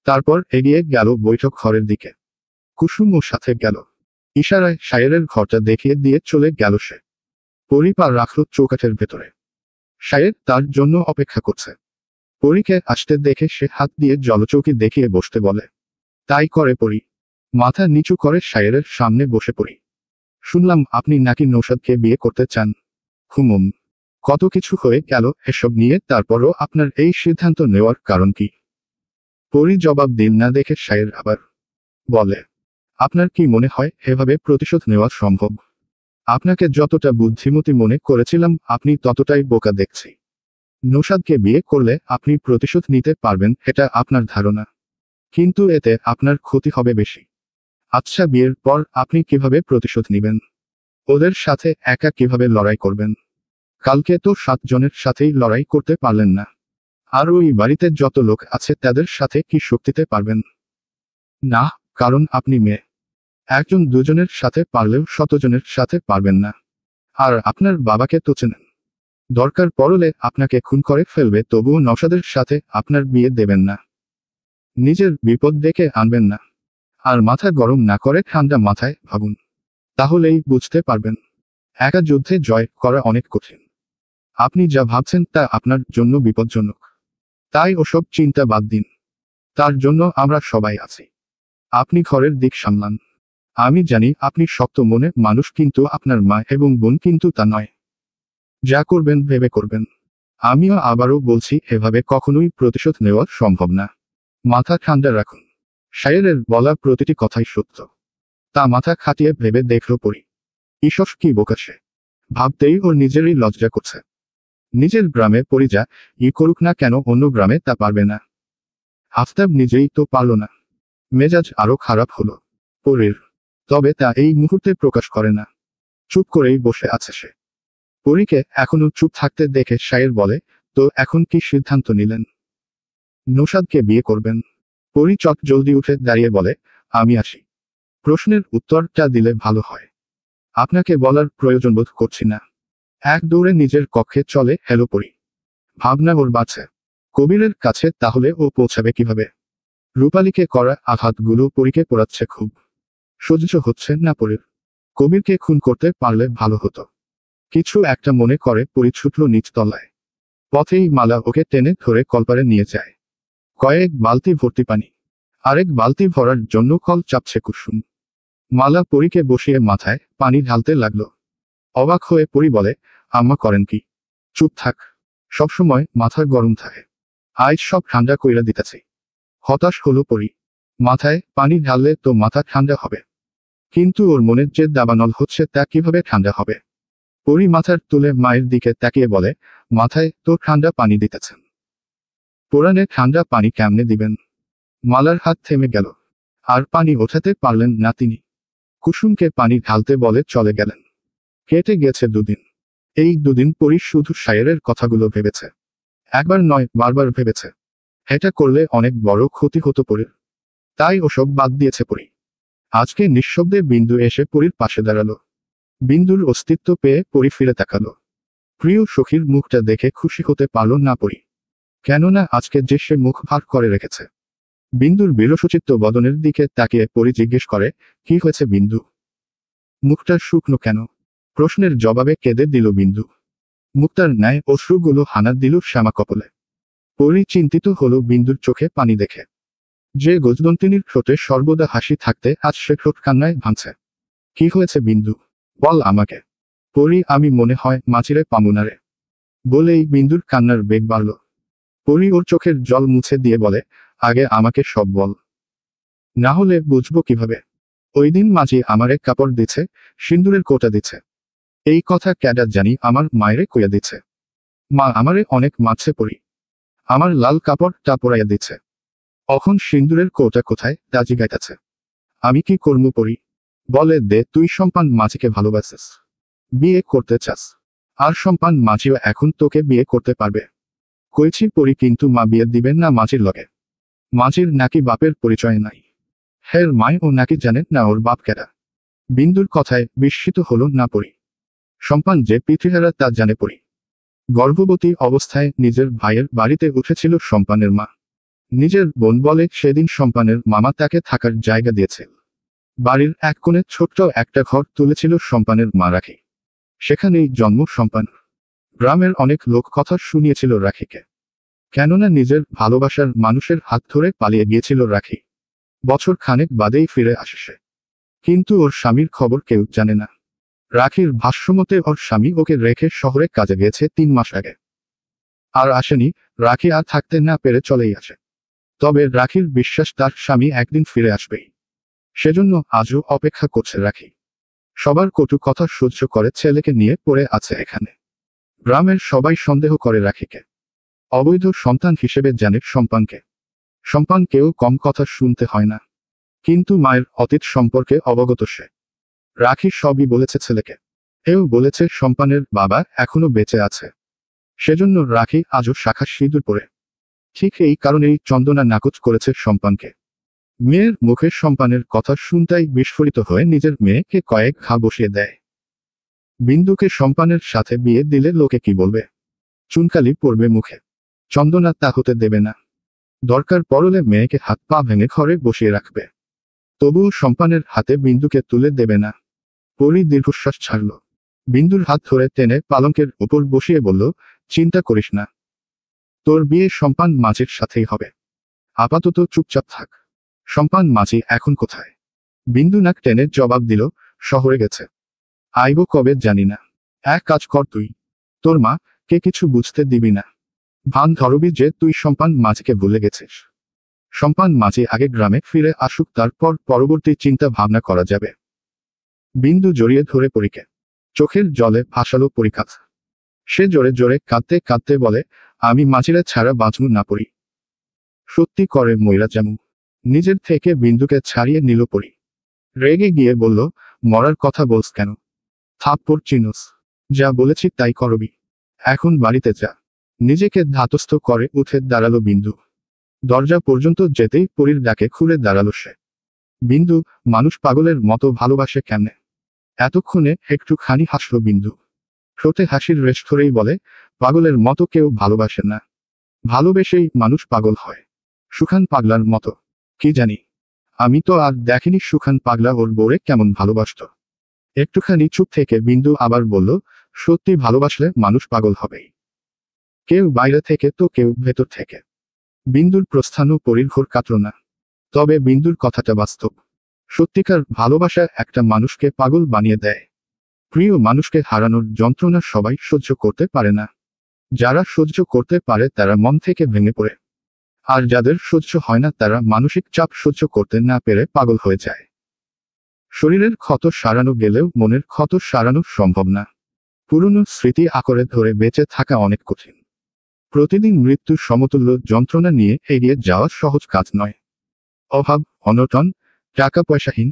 তারপর এগিয়ে গেল বৈঠক ঘরের দিকে। কুসুম ওর সাথে গেল। ইশারায় সায়েরের ঘরটা দেখিয়ে দিয়ে চলে গেল সে। পরী পা রাখল চৌকাঠের ভেতরে। সায়ের তার জন্য অপেক্ষা করছে। পরীকে আসতে দেখে সে হাত দিয়ে জলচৌকি দেখিয়ে বসতে বলে। তাই করে পরী। মাথা নিচু করে সায়েরের সামনে বসে পড়ি। শুনলাম আপনি নাকি নৌশাদকে বিয়ে করতে চান। হুমুম, কত কিছু হয়ে গেল এসব নিয়ে, তারপরও আপনার এই সিদ্ধান্ত নেওয়ার কারণ কি? পরী জবাব দিল না দেখে সায়ের আবার বলে, আপনার কি মনে হয় এভাবে প্রতিশোধ নেওয়া সম্ভব? আপনাকে যতটা বুদ্ধিমতী মনে করেছিলাম আপনি ততটাই বোকা দেখছি। নৌশাদকে বিয়ে করলে আপনি প্রতিশোধ নিতে পারবেন এটা আপনার ধারণা, কিন্তু এতে আপনার ক্ষতি হবে বেশি। আচ্ছা, বিয়ের পর আপনি কিভাবে প্রতিশোধ নেবেন? ওদের সাথে একা কিভাবে লড়াই করবেন? কালকে তো 7 জনের সাথেই লড়াই করতে পারলেন না। আর ওই বাড়িতে যত লোক আছে তাদের সাথে কি শক্তিতে পারবেন? না, কারণ আপনি মেয়ে। একজন দুজনের সাথে পারলেও 100 জনের সাথে পারবেন না। আর আপনার বাবাকে তো চেনেন। দরকার পড়লে আপনাকে খুন করে ফেলবে, তবুও নওশাদের সাথে আপনার বিয়ে দেবেন না। নিজের বিপদ ডেকে আনবেন না। আর মাথা গরম না করে ঠান্ডা মাথায় ভাবুন, তাহলেই বুঝতে পারবেন একা যুদ্ধে জয় করা অনেক কঠিন। আপনি যা ভাবছেন তা আপনার জন্য বিপজ্জনক। তাই ওসব চিন্তা বাদ দিন। তার জন্য আমরা সবাই আছি। আপনি ঘরের দিক সামলান। আমি জানি আপনি শক্ত মনে মানুষ, কিন্তু আপনার মা এবং বোন কিন্তু তা নয়। যা করবেন ভেবে করবেন। আমিও আবারও বলছি, এভাবে কখনোই প্রতিশোধ নেওয়া সম্ভব না। মাথা ঠান্ডা রাখুন। শায়েরের বলা প্রতিটি কথাই সত্য। তা মাথা খাটিয়ে ভেবে দেখল পরী। ঈশ্বর কি বোকা সে! ভাবতেই ওর নিজেরই লজ্জা করছে। নিজের গ্রামে পরী যা করুক না কেন অন্য গ্রামে তা পারবে না। আফতাব নিজেই তো পারল না। মেজাজ আরো খারাপ হলো পরীর। তবে তা এই মুহূর্তে প্রকাশ করে না। চুপ করেই বসে আছে সে। পরীকে এখনো চুপ থাকতে দেখে শায়ের বলে, তো এখন কি সিদ্ধান্ত নিলেন? নৌশাদকে বিয়ে করবেন? পরী চট জলদি উঠে দাঁড়িয়ে বলে, আমি আসি। প্রশ্নের উত্তরটা দিলে ভালো হয়। আপনাকে বলার প্রয়োজন বোধ করছি না। এক দৌড়ে নিজের কক্ষে চলে এলো পরী। ভাবনা ওর বাড়ছে। কবিরের কাছে তাহলে ও পৌঁছাবে কিভাবে? রূপালীকে করা আঘাতগুলো পরীকে পোড়াচ্ছে খুব। সহ্য হচ্ছে না পরীর। কবিরকে খুন করতে পারলে ভালো হতো। কিছু একটা মনে করে পরী ছুটল নিচতলায়। পথেই মালা ওকে টেনে ধরে কলপারে নিয়ে যায়। কয়েক বালতি ভর্তি পানি। আরেক বালতি ভরার জন্য কল চাপছে কুসুম। মালা পরীকে বসিয়ে মাথায় পানি ঢালতে লাগলো। অবাক হয়ে পরী বলে, আম্মা করেন কি? চুপ থাক। সবসময় মাথা গরম থাকে। আজ সব ঠান্ডা কইরা দিতেছি। হতাশ হলো পরী। মাথায় পানি ঢাললে তো মাথা ঠান্ডা হবে, কিন্তু ওর মনের যে দাবানল হচ্ছে তা কিভাবে ঠান্ডা হবে? পরী মাথার তুলে মায়ের দিকে তাকিয়ে বলে, মাথায় তো ঠান্ডা পানি দিতেছেন, পোড়ানে ঠান্ডা পানি কেমনে দিবেন? মালার হাত থেমে গেল। আর পানি ওঠাতে পারলেন না তিনি। কুসুমকে পানি ঢালতে বলে চলে গেলেন। কেটে গেছে দুদিন। এই দুদিন পরী শুধু শায়েরের কথাগুলো ভেবেছে। একবার নয়, বারবার ভেবেছে এটা করলে অনেক বড় ক্ষতি হতো পরীর। তাই ওসব বাদ দিয়েছে পরী। আজকে নিঃশব্দে বিন্দু এসে পরীর পাশে দাঁড়ালো। বিন্দুর অস্তিত্ব পেয়ে পরী ফিরে তাকালো। প্রিয় সখীর মুখটা দেখে খুশি হতে পারল না পরী। কেননা আজকে যে সে মুখ ভার করে রেখেছে। বিন্দুর বিরসচিত্ত বদনের দিকে তাকিয়ে পরী জিজ্ঞেস করে, কি হয়েছে বিন্দু? মুখটা শুকনো কেন? প্রশ্নের জবাবে কেঁদে দিল বিন্দু। মুক্তার ন্যায় অশ্রুগুলো হানা দিল শ্যামা কপলে। পরী চিন্তিত হলো বিন্দুর চোখে পানি দেখে। যে গজদন্তিনীর ঠোঁটে সর্বদা হাসি থাকতে আজ সে ঠোঁট কান্নায় ভাঙছে। কি হয়েছে বিন্দু, বল আমাকে। পরী, আমি মনে হয় মাচিরে পামুনারে। বলেই বিন্দুর কান্নার বেগ বাড়ল। পরী ওর চোখের জল মুছে দিয়ে বলে, আগে আমাকে সব বল, না হলে বুঝবো কিভাবে। ওই দিন মাঝি আমারে কাপড় দিছে, সিন্দুরের কোটা দিছে। এই কথা ক্যাডা জানি আমার মায়েরে কইয়া দিছে। মা আমারে অনেক মাছে পড়ি। আমার লাল কাপড়টা পরাইয়া দিছে। অখন সিন্দুরের কোটা কোথায় তা জিগাইতাছে। আমি কি কর্মু পড়ি? বলে দে, তুই সম্পান মাঝিকে ভালোবাসিস, বিয়ে করতে চাস। আর সম্পান মাঝিও এখন তোকে বিয়ে করতে পারবে। কইছি পড়ি, কিন্তু মা বিয়ে দিবেন না মাঝির লগে। মাঝির নাকি বাপের পরিচয় নাই। হের মায় ও নাকি জানেন না ওর বাপ কেডা। বিন্দুর কথায় বিস্মিত হলো না পড়ি। সম্পান যে পিতৃহারা তা জানে পড়ি। গর্ভবতী অবস্থায় নিজের ভাইয়ের বাড়িতে উঠেছিল সম্পানের মা। নিজের বোন বলে সেদিন সম্পানের মামা তাকে থাকার জায়গা দিয়েছে। বাড়ির এক কোণে ছোট্ট একটা ঘর তুলেছিল সম্পানের মা রাখি। সেখানেই জন্ম সম্পান। গ্রামের অনেক লোক কথা শুনিয়েছিল রাখিকে। কেননা নিজের ভালোবাসার মানুষের হাত ধরে পালিয়ে গিয়েছিল রাখি। বছর খানেক বাদেই ফিরে আসে সে। কিন্তু ওর স্বামীর খবর কেউ জানে না। রাখির ভাষ্যমতে ওর স্বামী ওকে রেখে শহরে কাজে গেছে 3 মাস আগে। আর আসেনি। রাখি আর থাকতে না পেরে চলেই আসে। তবে রাখির বিশ্বাস তার স্বামী একদিন ফিরে আসবেই। সেজন্য আজও অপেক্ষা করছে রাখি। সবার কটু কথা সহ্য করে ছেলেকে নিয়ে পড়ে আছে এখানে। গ্রামের সবাই সন্দেহ করে রাখিকে। অবৈধ সন্তান হিসেবে জানে সম্পানকে। সম্পানকেও কম কথা শুনতে হয় না। কিন্তু মায়ের অতীত সম্পর্কে অবগত সে। রাখি সবই বলেছে ছেলেকে। এও বলেছে সম্পানের বাবা এখনো বেঁচে আছে। সেজন্য রাখি আজও শাখা সিঁদুর পরে। ঠিক এই কারণেই চন্দনা নাকচ করেছে সম্পানকে। মেয়ের মুখে সম্পানের কথা শুনতেই বিস্ফোরিত হয়ে নিজের মেয়েকে কয়েক ঘা বসিয়ে দেয়। বিন্দুকে সম্পানের সাথে বিয়ে দিলে লোকে কি বলবে? চুনকালি পড়বে মুখে। চন্দনা তা হতে দেবে না। দরকার পড়লে মেয়েকে হাত পা ভেঙে ঘরে বসিয়ে রাখবে। তবুও সম্পানের হাতে বিন্দুকে তুলে দেবে না। পরী দীর্ঘশ্বাস ছাড়ল। বিন্দুর হাত ধরে টেনে পালঙ্কের উপর বসিয়ে বলল, চিন্তা করিস না। তোর বিয়ে সম্পান মাঝির সাথেই হবে। আপাতত চুপচাপ থাক। সম্পান মাঝি এখন কোথায়? বিন্দু নাক টেনে জবাব দিল, শহরে গেছে। আইব কবে জানি না। এক কাজ কর তুই। তোর মা কে কিছু বুঝতে দিবি না। ভান ধরবি যে তুই সম্পান মাঝিকে ভুলে গেছিস। সম্পান মাঝি আগে গ্রামে ফিরে আসুক, তারপর পরবর্তী চিন্তা ভাবনা করা যাবে। বিন্দু জড়িয়ে ধরে পরীকে। চোখের জলে ভাসালো পরীক্ষাত। সে জোরে জোরে কাঁদতে কাঁদতে বলে, আমি মাঝিরা ছাড়া বাঁচমু না পড়ি। সত্যি করে ময়রা যেমন। নিজের থেকে বিন্দুকে ছাড়িয়ে নিল পরী। রেগে গিয়ে বলল, মরার কথা বলস কেন? থাপ্পড় চিনোস? যা বলেছি তাই করবি। এখন বাড়িতে যা। নিজেকে ধাতস্থ করে উঠে দাঁড়ালো বিন্দু। দরজা পর্যন্ত যেতেই পরীর ডাকে খুলে দাঁড়ালো সে। বিন্দু, মানুষ পাগলের মতো ভালোবাসে কেমনে? এতক্ষণে একটুখানি হাসল বিন্দু। ঠোঁটে হাসির রেশ ধরেই বলে, পাগলের মতো কেউ ভালোবাসে না। ভালোবেসেই মানুষ পাগল হয়। সুখান পাগলার মতো। কি জানি। আমি তো আর দেখিনি সুখান পাগলা ওর বউরে কেমন ভালোবাসত। একটুখানি চুপ থেকে বিন্দু আবার বলল, সত্যি ভালোবাসলে মানুষ পাগল হবেই। কেউ বাইরে থেকে তো কেউ ভেতর থেকে। বিন্দুর প্রস্থানও পরীর ঘোর কাটল না। তবে বিন্দুর কথাটা বাস্তব। সত্যিকার ভালোবাসা একটা মানুষকে পাগল বানিয়ে দেয়। প্রিয় মানুষকে হারানোর যন্ত্রণা সবাই সহ্য করতে পারে না। যারা সহ্য করতে পারে তারা মন থেকে ভেঙে পড়ে। আর যাদের সহ্য হয় না তারা মানসিক চাপ সহ্য করতে না পেরে পাগল হয়ে যায়। শরীরের ক্ষত সারানো গেলেও মনের ক্ষত সারানো সম্ভব না। পুরনো স্মৃতি আঁকড়ে ধরে বেঁচে থাকা অনেক কঠিন। প্রতিদিন মৃত্যুর সমতুল্য যন্ত্রণা নিয়ে এগিয়ে যাওয়া সহজ কাজ নয়। অভাব, অনটন, টাকা পয়সাহীন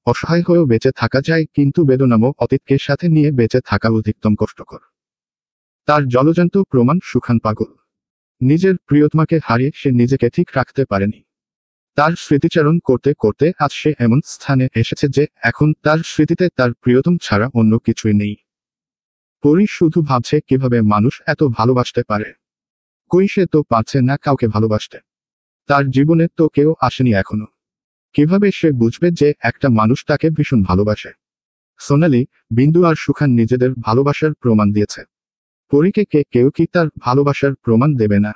অসহায় হয়েও বেঁচে থাকা যায়, কিন্তু বেদনাময় অতীতকে সাথে নিয়ে বেঁচে থাকা অধিকতম কষ্টকর। তার জলজান্ত প্রমাণ সুখান পাগল। নিজের প্রিয়তমাকে হারিয়ে সে নিজেকে ঠিক রাখতে পারেনি। তার স্মৃতিচারণ করতে করতে আজ সে এমন স্থানে এসেছে যে এখন তার স্মৃতিতে তার প্রিয়তম ছাড়া অন্য কিছুই নেই। পরি শুধু ভাবছে কিভাবে মানুষ এত ভালোবাসতে পারে। কই সে তো পারছে না কাউকে ভালোবাসতে। তার জীবনে তো কেউ আসেনি এখনো। কিভাবে সে বুঝবে যে একটা মানুষ তাকে ভীষণ ভালোবাসে? সোনালি, বিন্দু আর সুখান নিজেদের ভালোবাসার প্রমাণ দিয়েছে। পরীকে কেউ কি তার ভালোবাসার প্রমাণ দেবে না?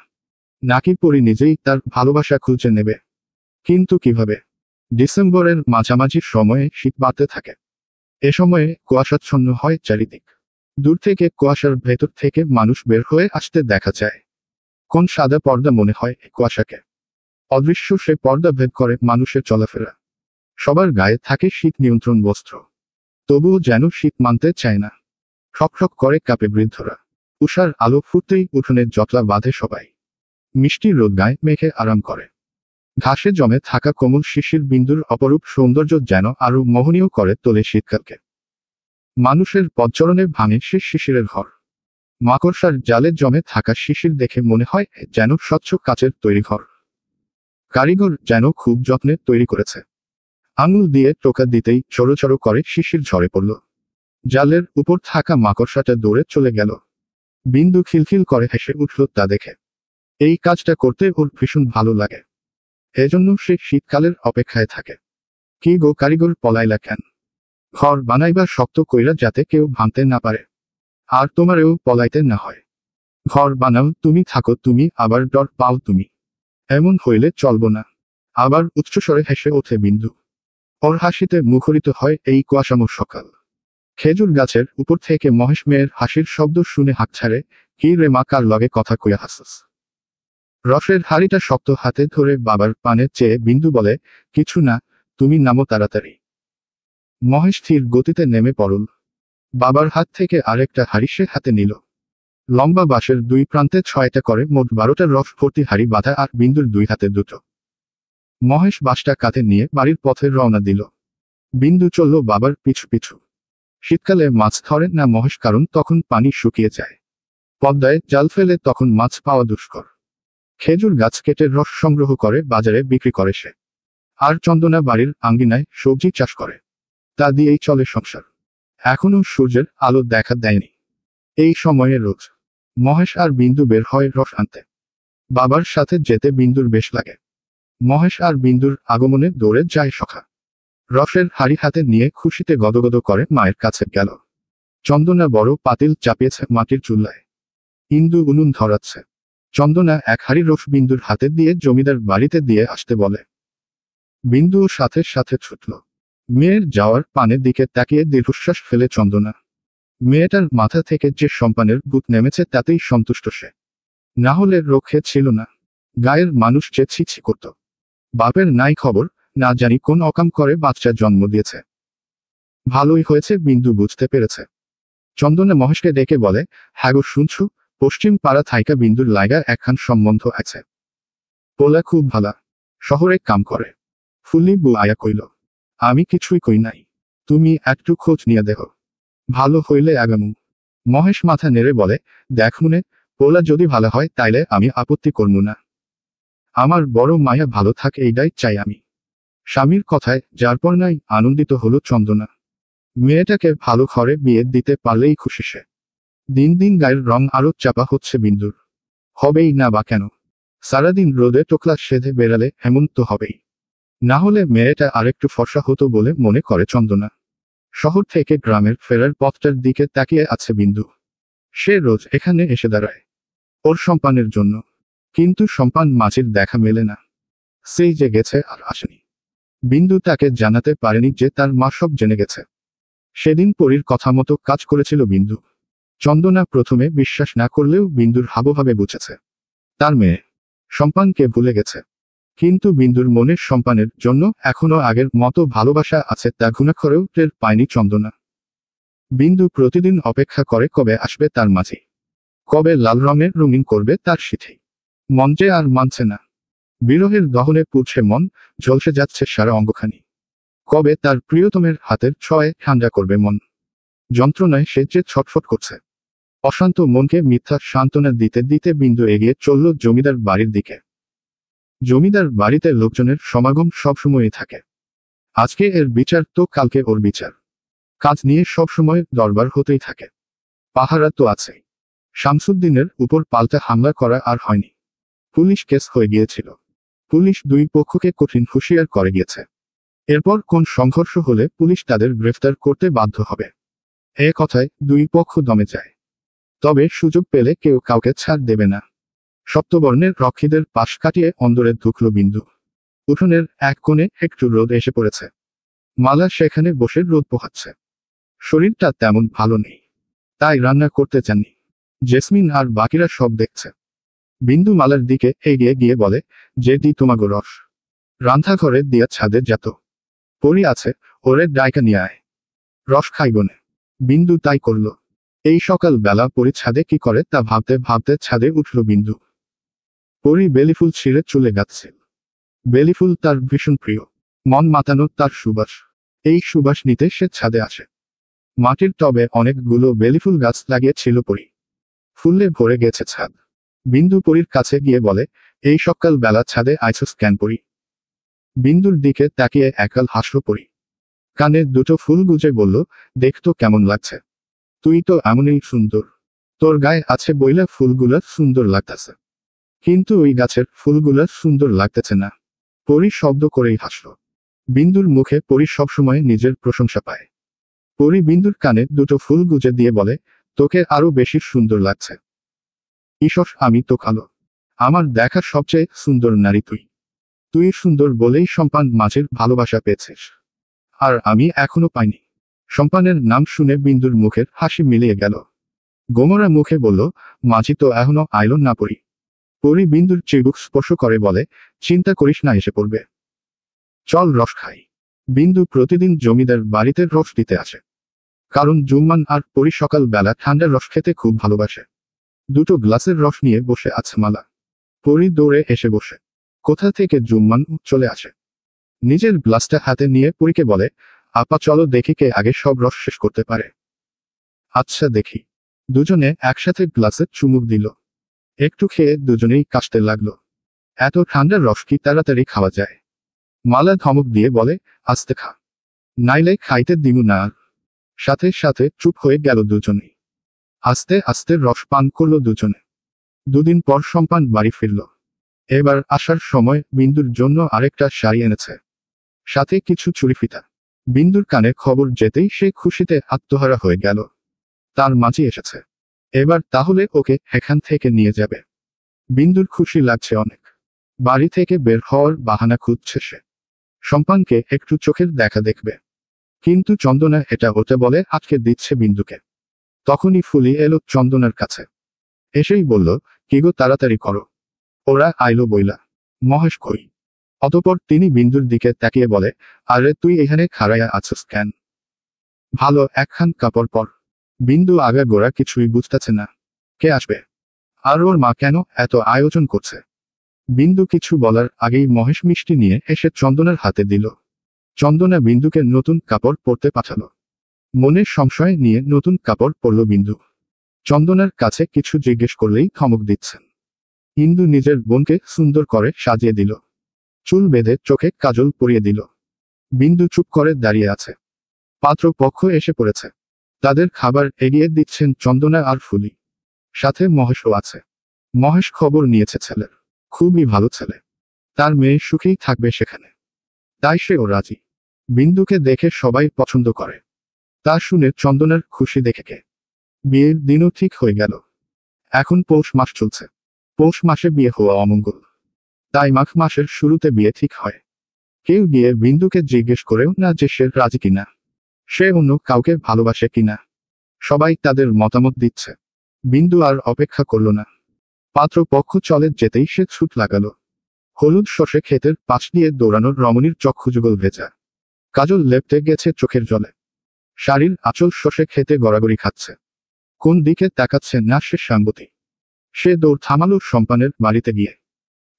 নাকি পরি নিজেই তার ভালোবাসা খুঁজে নেবে? কিন্তু কিভাবে? ডিসেম্বরের মাঝামাঝি সময়ে শীত বাড়তে থাকে। এ সময়ে কুয়াশাচ্ছন্ন হয় চারিদিক। দূর থেকে কুয়াশার ভেতর থেকে মানুষ বের হয়ে আসতে দেখা যায়। কোন সাদা পর্দা মনে হয় কুয়াশাকে। অদৃশ্য সে পর্দা ভেদ করে মানুষের চলাফেরা। সবার গায়ে থাকে শীত নিয়ন্ত্রণ বস্ত্র। তবুও যেন শীত মানতে চায় না। ঠকঠক করে কাঁপে বৃদ্ধরা। উষার আলো ফুটতেই উঠোনের জটলা বাঁধে সবাই। মিষ্টি রোদ গায়ে মেঘে আরাম করে। ঘাসে জমে থাকা কোমল শিশির বিন্দুর অপরূপ সৌন্দর্য যেন আরো মোহনীয় করে তোলে শীতকালকে। মানুষের পদচরণে ভাঙে সে শিশিরের ঘর। মাকড়সার জালে জমে থাকা শিশির দেখে মনে হয় যেন স্বচ্ছ কাচের তৈরি ঘর। কারিগর যেন খুব যত্নে তৈরি করেছে। আঙুল দিয়ে টোকা দিতেই চড়ো চড়ো করে শিশির ঝরে পড়ল। জালের উপর থাকা মাকড়সাটা দৌড়ে চলে গেল। বিন্দু খিলখিল করে হেসে উঠল তা দেখে। এই কাজটা করতে ওর ভীষণ ভালো লাগে। এজন্য সে শীতকালের অপেক্ষায় থাকে। কি গো কারিগর, পলাইলা কেন? ঘর বানাইবা শক্ত কইরা যাতে কেউ ভাঙতে না পারে। আর তোমারেও পলাইতে না হয়। ঘর বানাও তুমি, থাকো তুমি, আবার ডর পাও তুমি। এমন হইলে চলব না। আবার উচ্চস্বরে হেসে ওঠে বিন্দু। ওর হাসিতে মুখরিত হয় এই কুয়াশাময় সকাল। খেজুর গাছের উপর থেকে মহেশ মেয়ের হাসির শব্দ শুনে হাঁক ছাড়ে। কি রে মা, কার লগে কথা কইয়া হাসস? রসের হাড়িটা শক্ত হাতে ধরে বাবার পানে চেয়ে বিন্দু বলে, কিছু না, তুমি নামো তাড়াতাড়ি। মহেশ স্থির গতিতে নেমে পড়ল। বাবার হাত থেকে আরেকটা হাড়ি সে হাতে নিল। লম্বা বাঁশের দুই প্রান্তে 6টা করে মোট 12টা রস ভর্তি হাড়ি বাঁধা আর বিন্দুর দুই হাতে দুটো। মহেশ বাঁশটা কাঁধে নিয়ে বাড়ির পথে রওনা দিল। বিন্দু চলল বাবার পিছু পিছু। শীতকালে মাছ ধরে না মহেশ, কারণ তখন পানি শুকিয়ে যায়। পদ্মায় জাল ফেলে তখন মাছ পাওয়া দুষ্কর। খেজুর গাছ কেটে রস সংগ্রহ করে বাজারে বিক্রি করে সে। আর চন্দনা বাড়ির আঙ্গিনায় সবজি চাষ করে। তা দিয়েই চলে সংসার। এখনো সূর্যের আলো দেখা দেয়নি। এই সময়ে রোজ মহেশ আর বিন্দু বের হয় রস আনতে। বাবার সাথে যেতে বিন্দুর বেশ লাগে। মহেশ আর বিন্দুর আগমনে দৌড়ে যায় সখা। রসের হাড়ি হাতে নিয়ে খুশিতে গদগদ করে মায়ের কাছে গেল। চন্দনা বড় পাতিল চাপিয়েছে মাটির চুলায়। ইন্দু উনুন ধরাচ্ছে। চন্দনা এক হাড়ি রস বিন্দুর হাতে দিয়ে জমিদার বাড়িতে দিয়ে আসতে বলে। বিন্দুও সাথে সাথে ছুটল। মেয়ের যাওয়ার পানের দিকে তাকিয়ে দীর্ঘশ্বাস ফেলে চন্দনা। মেয়েটার মাথা থেকে যে সম্পানের ভূত নেমেছে তাতেই সন্তুষ্ট সে। না হলে রক্ষে ছিল না। গায়ের মানুষ যে ছিছি করত। বাপের নাই খবর, না জানি কোন অকাম করে বাচ্চা জন্ম দিয়েছে। ভালোই হয়েছে বিন্দু বুঝতে পেরেছে। চন্দনা মহেশকে ডেকে বলে, হ্যাঁ গো শুনছু, পশ্চিম পাড়া থাইকা বিন্দুর লাইগা একখান সম্বন্ধ আছে। পোলা খুব ভালা, শহরে কাম করে। ফুল্লি বু আয়া কইল। আমি কিছুই কই নাই। তুমি একটু খোঁজ নিয়ে দেখো। ভালো হইলে আগামু। মহেশ মাথা নেড়ে বলে, দেখ মুনে, পোলা যদি ভালো হয় তাইলে আমি আপত্তি করমু না। আমার বড় মায়া ভালো থাক এইটাই চাই আমি। স্বামীর কথায় যার পর নাই আনন্দিত হলো চন্দনা। মেয়েটাকে ভালো ঘরে বিয়ে দিতে পারলেই খুশি সে। দিন দিন গায়ের রং আরো চাপা হচ্ছে বিন্দুর। হবেই না বা কেন? সারাদিন রোদে টোকলা সেধে বেড়ালে এমন তো হবেই। না হলে মেয়েটা আরেকটু ফর্সা হতো বলে মনে করে চন্দনা। শহর থেকে গ্রামের ফেরার পথটার দিকে তাকিয়ে আছে বিন্দু। সে রোজ এখানে এসে দাঁড়ায় ওর সম্পানের জন্য। কিন্তু সম্পান মাঝির দেখা মেলে না। সেই যে গেছে আর আসেনি। বিন্দু তাকে জানাতে পারেনি যে তার মা সব জেনে গেছে। সেদিন পরীর কথা মতো কাজ করেছিল বিন্দু। চন্দনা প্রথমে বিশ্বাস না করলেও বিন্দুর হাবভাবে বুঝেছে তার মেয়ে সম্পানকে ভুলে গেছে। কিন্তু বিন্দুর মনে সম্পানের জন্য এখনো আগের মতো ভালোবাসা আছে তা ঘুণাক্ষরেও টের পায়নি চন্দনা। বিন্দু প্রতিদিন অপেক্ষা করে কবে আসবে তার মাঝি, কবে লাল রঙের রঙিন করবে তার সিথি। মন যে আর মানছে না। বিরহের দহনে পুড়ছে মন, ঝলসে যাচ্ছে সারা অঙ্গখানি। কবে তার প্রিয়তমের হাতের ছোঁয়ায় ঠান্ডা করবে মন। যন্ত্রণায় সে যে ছটফট করছে। অশান্ত মনকে মিথ্যা সান্ত্বনা দিতে দিতে বিন্দু এগিয়ে চলল জমিদার বাড়ির দিকে। জমিদার বাড়িতে লোকজনের সমাগম সবসময়ই থাকে। আজকে এর বিচার তো কালকে ওর বিচার। কাজ নিয়ে সবসময় দরবার হতেই থাকে। পাহারা তো আছেই। শামসুদ্দিনের উপর পাল্টা হামলা করা আর হয়নি। পুলিশ কেস হয়ে গিয়েছিল। পুলিশ দুই পক্ষকে কঠিন হুঁশিয়ার করে গিয়েছে। এরপর কোন সংঘর্ষ হলে পুলিশ তাদের গ্রেফতার করতে বাধ্য হবে। এ কথায় দুই পক্ষ দমে যায়। তবে সুযোগ পেলে কেউ কাউকে ছাড় দেবে না। সপ্তবর্ণের রক্ষীদের পাশ কাটিয়ে অন্দরে ঢুকল বিন্দু। উঠোনের এক কোণে একটু রোদ এসে পড়েছে। মালা সেখানে বসে রোদ পোহাচ্ছে। শরীরটা তেমন ভালো নেই, তাই রান্না করতে চাননি। জেসমিন আর বাকিরা সব দেখছে। বিন্দু মালার দিকে এগিয়ে গিয়ে বলে, যে দি তোমাগো রস রান্নাঘরে দিয়া ছাদে যেত, পরি আছে, ওরে ডাইকা নিয়ে আয়, রস খাইবনে। বিন্দু তাই করল। এই সকাল বেলা পরি ছাদে কি করে তা ভাবতে ভাবতে ছাদে উঠল বিন্দু। পরি বেলিফুল ছিঁড়ে চুলে গাচ্ছিল। বেলিফুল তার ভীষণ প্রিয়। মন মাতানো তার সুবাস। এই সুবাস নিতে সে ছাদে আসে। মাটির টবে অনেকগুলো বেলিফুল গাছ লাগিয়েছিল পরি। ফুলে ভরে গেছে ছাদ। বিন্দু পরির কাছে গিয়ে বলে, এই সকাল বেলা ছাদে আইছস কেন পরি? বিন্দুর দিকে তাকিয়ে একাল হাসল পরি। কানে দুটো ফুল গুজে বলল, দেখতো কেমন লাগছে? তুই তো এমনই সুন্দর। তোর গায়ে আছে বইলা ফুলগুলা সুন্দর লাগতেছে, কিন্তু ওই গাছের ফুলগুলা সুন্দর লাগতেছে না। পরি শব্দ করেই হাসল। বিন্দুর মুখে পরি সবসময় নিজের প্রশংসা পায়। পরি বিন্দুর কানে দুটো ফুল গুজে দিয়ে বলে, তোকে আরো বেশি সুন্দর লাগছে। ঈশ্বর, আমি তো কালো। আমার দেখা সবচেয়ে সুন্দর নারী তুই। তুই সুন্দর বলেই সম্পান মাঝের ভালোবাসা পেয়েছিস, আর আমি এখনো পাইনি। সম্পানের নাম শুনে বিন্দুর মুখের হাসি মিলিয়ে গেল। গোমরা মুখে বলল, মাঝি তো এখনো আইল না পরি। পরি বিন্দুর চিবুক স্পর্শ করে বলে, চিন্তা করিস না, এসে পড়বে। চল রস খাই। বিন্দু প্রতিদিন জমিদার বাড়িতে রস দিতে আসে, কারণ জুম্মান আর পরি সকাল বেলা ঠান্ডা রস খেতে খুব ভালোবাসে। দুটো গ্লাসের রস নিয়ে বসে আছে মালা। পরি দৌড়ে এসে বসে। কোথা থেকে জুম্মান চলে আসে। নিজের গ্লাসটা হাতে নিয়ে পরীকে বলে, আপা চলো দেখি কে আগে সব রস শেষ করতে পারে। আচ্ছা দেখি। দুজনে একসাথে গ্লাসে চুমুক দিল। একটু খেয়ে দুজনেই কাশতে লাগলো। এত ঠান্ডা রস কি তাড়াতাড়ি খাওয়া যায়? মালা ধমক দিয়ে বলে, আস্তে খা, নাইলে খাইতে দিমু না। সাথে সাথে চুপ হয়ে গেল দুজনেই। আস্তে আস্তে রস পান করল দুজনে। দুদিন পর সম্পান বাড়ি ফিরল। এবার আসার সময় বিন্দুর জন্য আরেকটা শাড়ি এনেছে, সাথে কিছু চুড়িফিতা। বিন্দুর কানে খবর যেতেই সে খুশিতে আত্মহারা হয়ে গেল। তার মাঝি এসেছে, এবার তাহলে ওকে এখান থেকে নিয়ে যাবে। বিন্দুর খুশি লাগছে অনেক। বাড়ি থেকে বের হওয়ার বাহানা খুঁজছে সে। সম্পানকে একটু চোখের দেখা দেখবে, কিন্তু চন্দনা এটা ওটা বলে আটকে দিচ্ছে বিন্দুকে। তখনই ফুলি এলো চন্দনার কাছে। এসেই বলল, কি গো তাড়াতাড়ি করো, ওরা আইলো বইলা। মহেশ কই? অতপর তিনি বিন্দুর দিকে তাকিয়ে বলে, আরে তুই এখানে খাড়াইয়া আছস কেন? ভালো একখান কাপড় পর। বিন্দু আগা গোড়া কিছুই বুঝতেছে না। কে আসবে? আর ওর মা কেন এত আয়োজন করছে? বিন্দু কিছু বলার আগেই মহেশ মিষ্টি নিয়ে এসে চন্দনার হাতে দিল। চন্দনা বিন্দুকে নতুন কাপড় পরতে পাঠালো। মনের সংশয় নিয়ে নতুন কাপড় পরল বিন্দু। চন্দনার কাছে কিছু জিজ্ঞেস করলেই ধমক দিচ্ছেন। ইন্দু নিজের বোনকে সুন্দর করে সাজিয়ে দিল। চুল বেঁধে চোখে কাজল পরিয়ে দিল। বিন্দু চুপ করে দাঁড়িয়ে আছে। পাত্র পক্ষ এসে পড়েছে। তাদের খাবার এগিয়ে দিচ্ছেন চন্দনা আর ফুলি। সাথে মহেশও আছে। মহেশ খবর নিয়েছে ছেলের। খুবই ভালো ছেলে। তার মেয়ে সুখেই থাকবে সেখানে, তাই সেও রাজি। বিন্দুকে দেখে সবাই পছন্দ করে। তা শুনে চন্দনার খুশি দেখে কে। বিয়ের দিনও ঠিক হয়ে গেল। এখন পৌষ মাস চলছে। পৌষ মাসে বিয়ে হওয়া অমঙ্গল, তাই মাঘ মাসের শুরুতে বিয়ে ঠিক হয়। কেউ গিয়ে বিন্দুকে জিজ্ঞেস করেও না যে সে রাজি কিনা, সে অন্য কাউকে ভালোবাসে কিনা। সবাই তাদের মতামত দিচ্ছে। বিন্দু আর অপেক্ষা করল না। পাত্র পক্ষ চলে যেতেই সে ছুট লাগালো। হলুদ শসে ক্ষেতের পাশ দিয়ে দৌড়ানোর রমণীর চক্ষুযুগল ভেজা। কাজল লেপটে গেছে চোখের জলে। শাড়ির আঁচল শসে খেতে গড়াগড়ি খাচ্ছে। কোন দিকে তাকাচ্ছে না সে সাঙ্গতি। সে দৌড় থামালো সম্পানের বাড়িতে গিয়ে।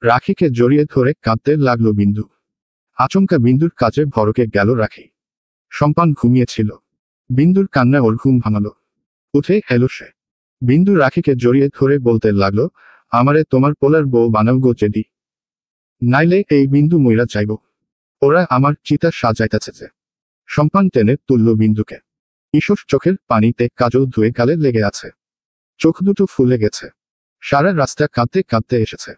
রাখিকে জড়িয়ে ধরে কাঁদতে লাগলো বিন্দু। আচমকা বিন্দুর কাছে ভরকে গেল রাখি। সম্পান ঘুমিয়েছিল। বিন্দুর কান্না ওর ঘুম ভাঙালো। উঠে এলো সে। বিন্দু রাখিকে জড়িয়ে ধরে বলতে লাগলো, আমারে তোমার পোলার বউ বানাও গো জেডি, নাইলে এই বিন্দু মইরা যাইব। ওরা আমার চিতা সাজাইতেছে যে। সম্পান টেনে তুলল বিন্দুকে। ঈষৎ চোখের পানিতে কাজল ধুয়ে গালে লেগে আছে। চোখ দুটো ফুলে গেছে। সারা রাস্তা কাঁদতে কাঁদতে এসেছে।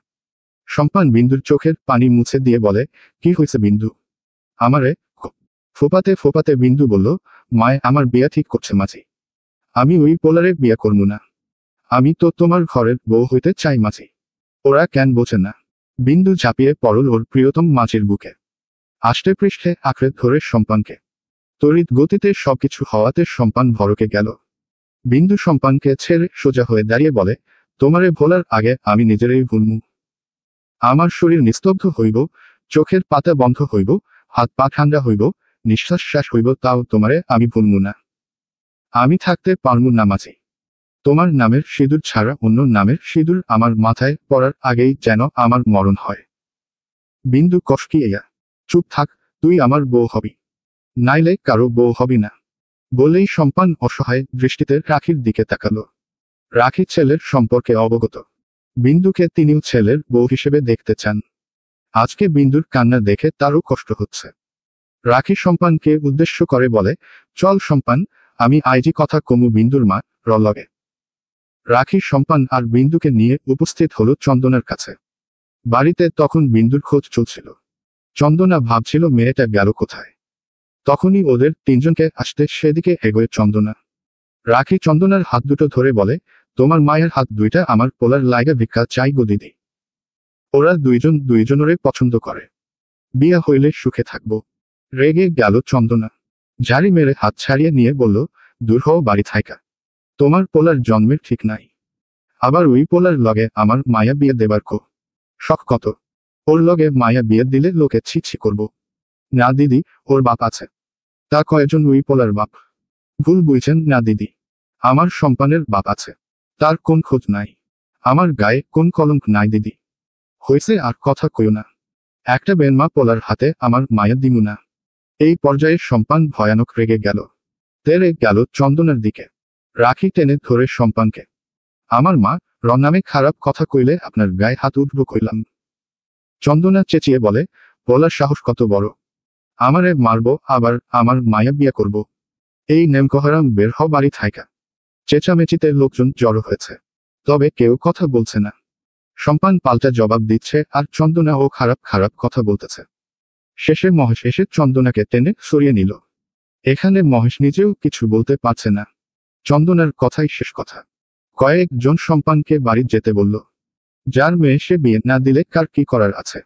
সম্পান বিন্দুর চোখের পানি মুছে দিয়ে বলে, কি হয়েছে বিন্দু? আমারে ফোপাতে ফোপাতে বিন্দু বলল, মায় আমার বিয়া ঠিক করছে মাঝি। আমি ওই পোলারে বিয়া করবো না। আমি তো তোমার ঘরের বউ হইতে চাই মাঝি। ওরা কেন বোঝে না? বিন্দু ঝাঁপিয়ে পড়ল ওর প্রিয়তম মাঝির বুকে। আষ্টে পৃষ্ঠে আঁকড়ে ধরে সম্পানকে। তড়িৎ গতিতে সবকিছু হওয়াতে সম্পান ভরকে গেল। বিন্দু সম্পানকে ছেড়ে সোজা হয়ে দাঁড়িয়ে বলে, তোমারে ভোলার আগে আমি নিজেরই ভুলমু। আমার শরীর নিস্তব্ধ হইব, চোখের পাতা বন্ধ হইব, হাত পা ঠান্ডা হইব, নিঃশ্বাস শেষ হইব, তাও তোমারে আমি ভুলমু না। আমি থাকতে পারমু না মাঝি। তোমার নামের সিঁদুর ছাড়া অন্য নামের সিঁদুর আমার মাথায় পড়ার আগেই যেন আমার মরণ হয়। বিন্দু কষ্কিয়া, চুপ থাক, তুই আমার বউ হবি, নাইলে কারো বউ হবি না। বলেই সম্পান অসহায় দৃষ্টিতে রাখির দিকে তাকালো। রাখি ছেলের সম্পর্কে অবগত। বিন্দুকে তিনিও ছেলের বউ হিসেবে দেখতে চান। আজকে বিন্দুর কান্না দেখে তারও কষ্ট হচ্ছে। রাখি সম্পানকে উদ্দেশ্য করে বলে, চল সম্পান, আমি আইজি কথা কমু বিন্দুর মা রলগে। রাখি সম্পান আর বিন্দুকে নিয়ে উপস্থিত হলো চন্দনার কাছে। বাড়িতে তখন বিন্দুর খোঁজ চলছিল। চন্দনা ভাবছিল মেয়েটা গেল কোথায়। তখনই ওদের তিনজনকে আসতে সেদিকে এগোয় চন্দনা। রাখি চন্দনার হাত দুটো ধরে বলে, তোমার মায়ের হাত দুইটা আমার পোলার লাইগা ভিক্ষা চাই গো দিদি। ওরা দুইজন দুইজনরে পছন্দ করে। বিয়া হইলে সুখে থাকবো। রেগে গেল চন্দনা। ঝাড়ি মেরে হাত ছাড়িয়ে নিয়ে বলল, দূর হও বাড়ি থাইকা। তোমার পোলার জন্মের ঠিক নাই। আবার ওই পোলার লগে আমার মায়া বিয়ে দেবার শখ কত? ওর লগে মায়া বিয়ে দিলে লোকে ছি ছি করব। না দিদি, ওর বাপ আছে। তা কয়জন ওই পোলার বাপ? ভুল বুঝছেন না দিদি। আমার সম্পানের বাপ আছে। তার কোন খোঁজ নাই। আমার গায়ে কোন কলঙ্ক নাই দিদি। হয়েছে আর কথা কইও না। একটা বেনমা পোলার হাতে আমার মায়া দিমু না। এই পর্যায়ে সম্পান ভয়ানক রেগে গেল। তেরে গেল চন্দনার দিকে। রাখি টেনে ধরে সম্পানকে। আমার মা নামে খারাপ কথা কইলে আপনার গায়ে হাত উঠব কইলাম। চন্দনা চেঁচিয়ে বলে, বলার সাহস কত বড়? আমারে মারব, আবার আমার মায়া বিয়া করব। এই নেমকহারাম বের হ বাড়ি থাইকা। চেঁচামেচিতে লোকজন জড়ো হয়েছে। তবে কেউ কথা বলছে না। সম্পান পাল্টা জবাব দিচ্ছে আর চন্দনা ও খারাপ খারাপ কথা বলতেছে। শেষে মহেশ এসে চন্দনাকে টেনে সরিয়ে নিল। এখানে মহেশ নিজেও কিছু বলতে পারছে না। চন্দনার কথাই শেষ কথা। কয়েকজন সম্পানকে বাড়ি যেতে বলল। যার মেয়ে সে বিয়ে না দিলে কার কি করার আছে।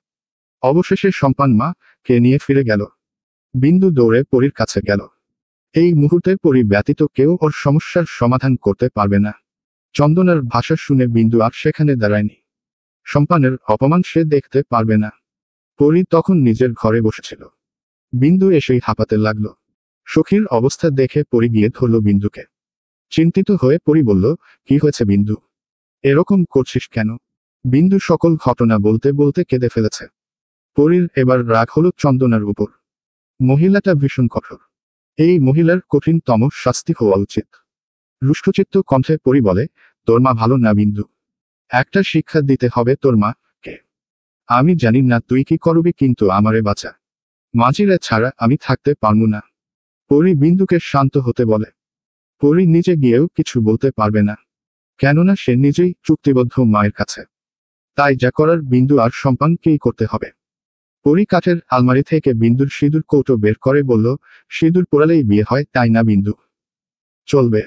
অবশেষে সম্পান মা কে নিয়ে ফিরে গেল। বিন্দু দৌড়ে পরীর কাছে গেল। এই মুহূর্তে পরী ব্যতীত কেউ ওর সমস্যার সমাধান করতে পারবে না। চন্দনার ভাষা শুনে বিন্দু আর সেখানে দাঁড়ায়নি। সম্পানের অপমান সে দেখতে পারবে না। পরী তখন নিজের ঘরে বসেছিল। বিন্দু এসেই হাঁপাতে লাগলো। সখীর অবস্থা দেখে পরী গিয়ে ধরল বিন্দুকে। চিন্তিত হয়ে পরী বলল, কি হয়েছে বিন্দু? এরকম করছিস কেন? বিন্দু সকল ঘটনা বলতে বলতে কেঁদে ফেলেছে। পরীর এবার রাগ হলো চন্দনার উপর। মহিলাটা ভীষণ কঠোর। এই মহিলার কঠিনতম শাস্তি হওয়া উচিত। রুষ্টচিত্ত কণ্ঠে পরী বলে, তোর মা ভালো না বিন্দু। একটা শিক্ষা দিতে হবে তোর মা কে। আমি জানি না তুই কি করবি, কিন্তু আমারে বাঁচা। মাঝিরে ছাড়া আমি থাকতে পারবো না। পরী বিন্দুকে শান্ত হতে বলে। পরী নিজে গিয়েও কিছু বলতে পারবে না। কেননা সে নিজেই চুক্তিবদ্ধ মায়ের কাছে। তাই যা করার বিন্দু আর সম্পানকেই করতে হবে। পরী কাঠের আলমারি থেকে বিন্দুর সিঁদুর কৌটো বের করে বলল, সিঁদুর পোড়ালেই বিয়ে হয় তাই না বিন্দু? চলবে।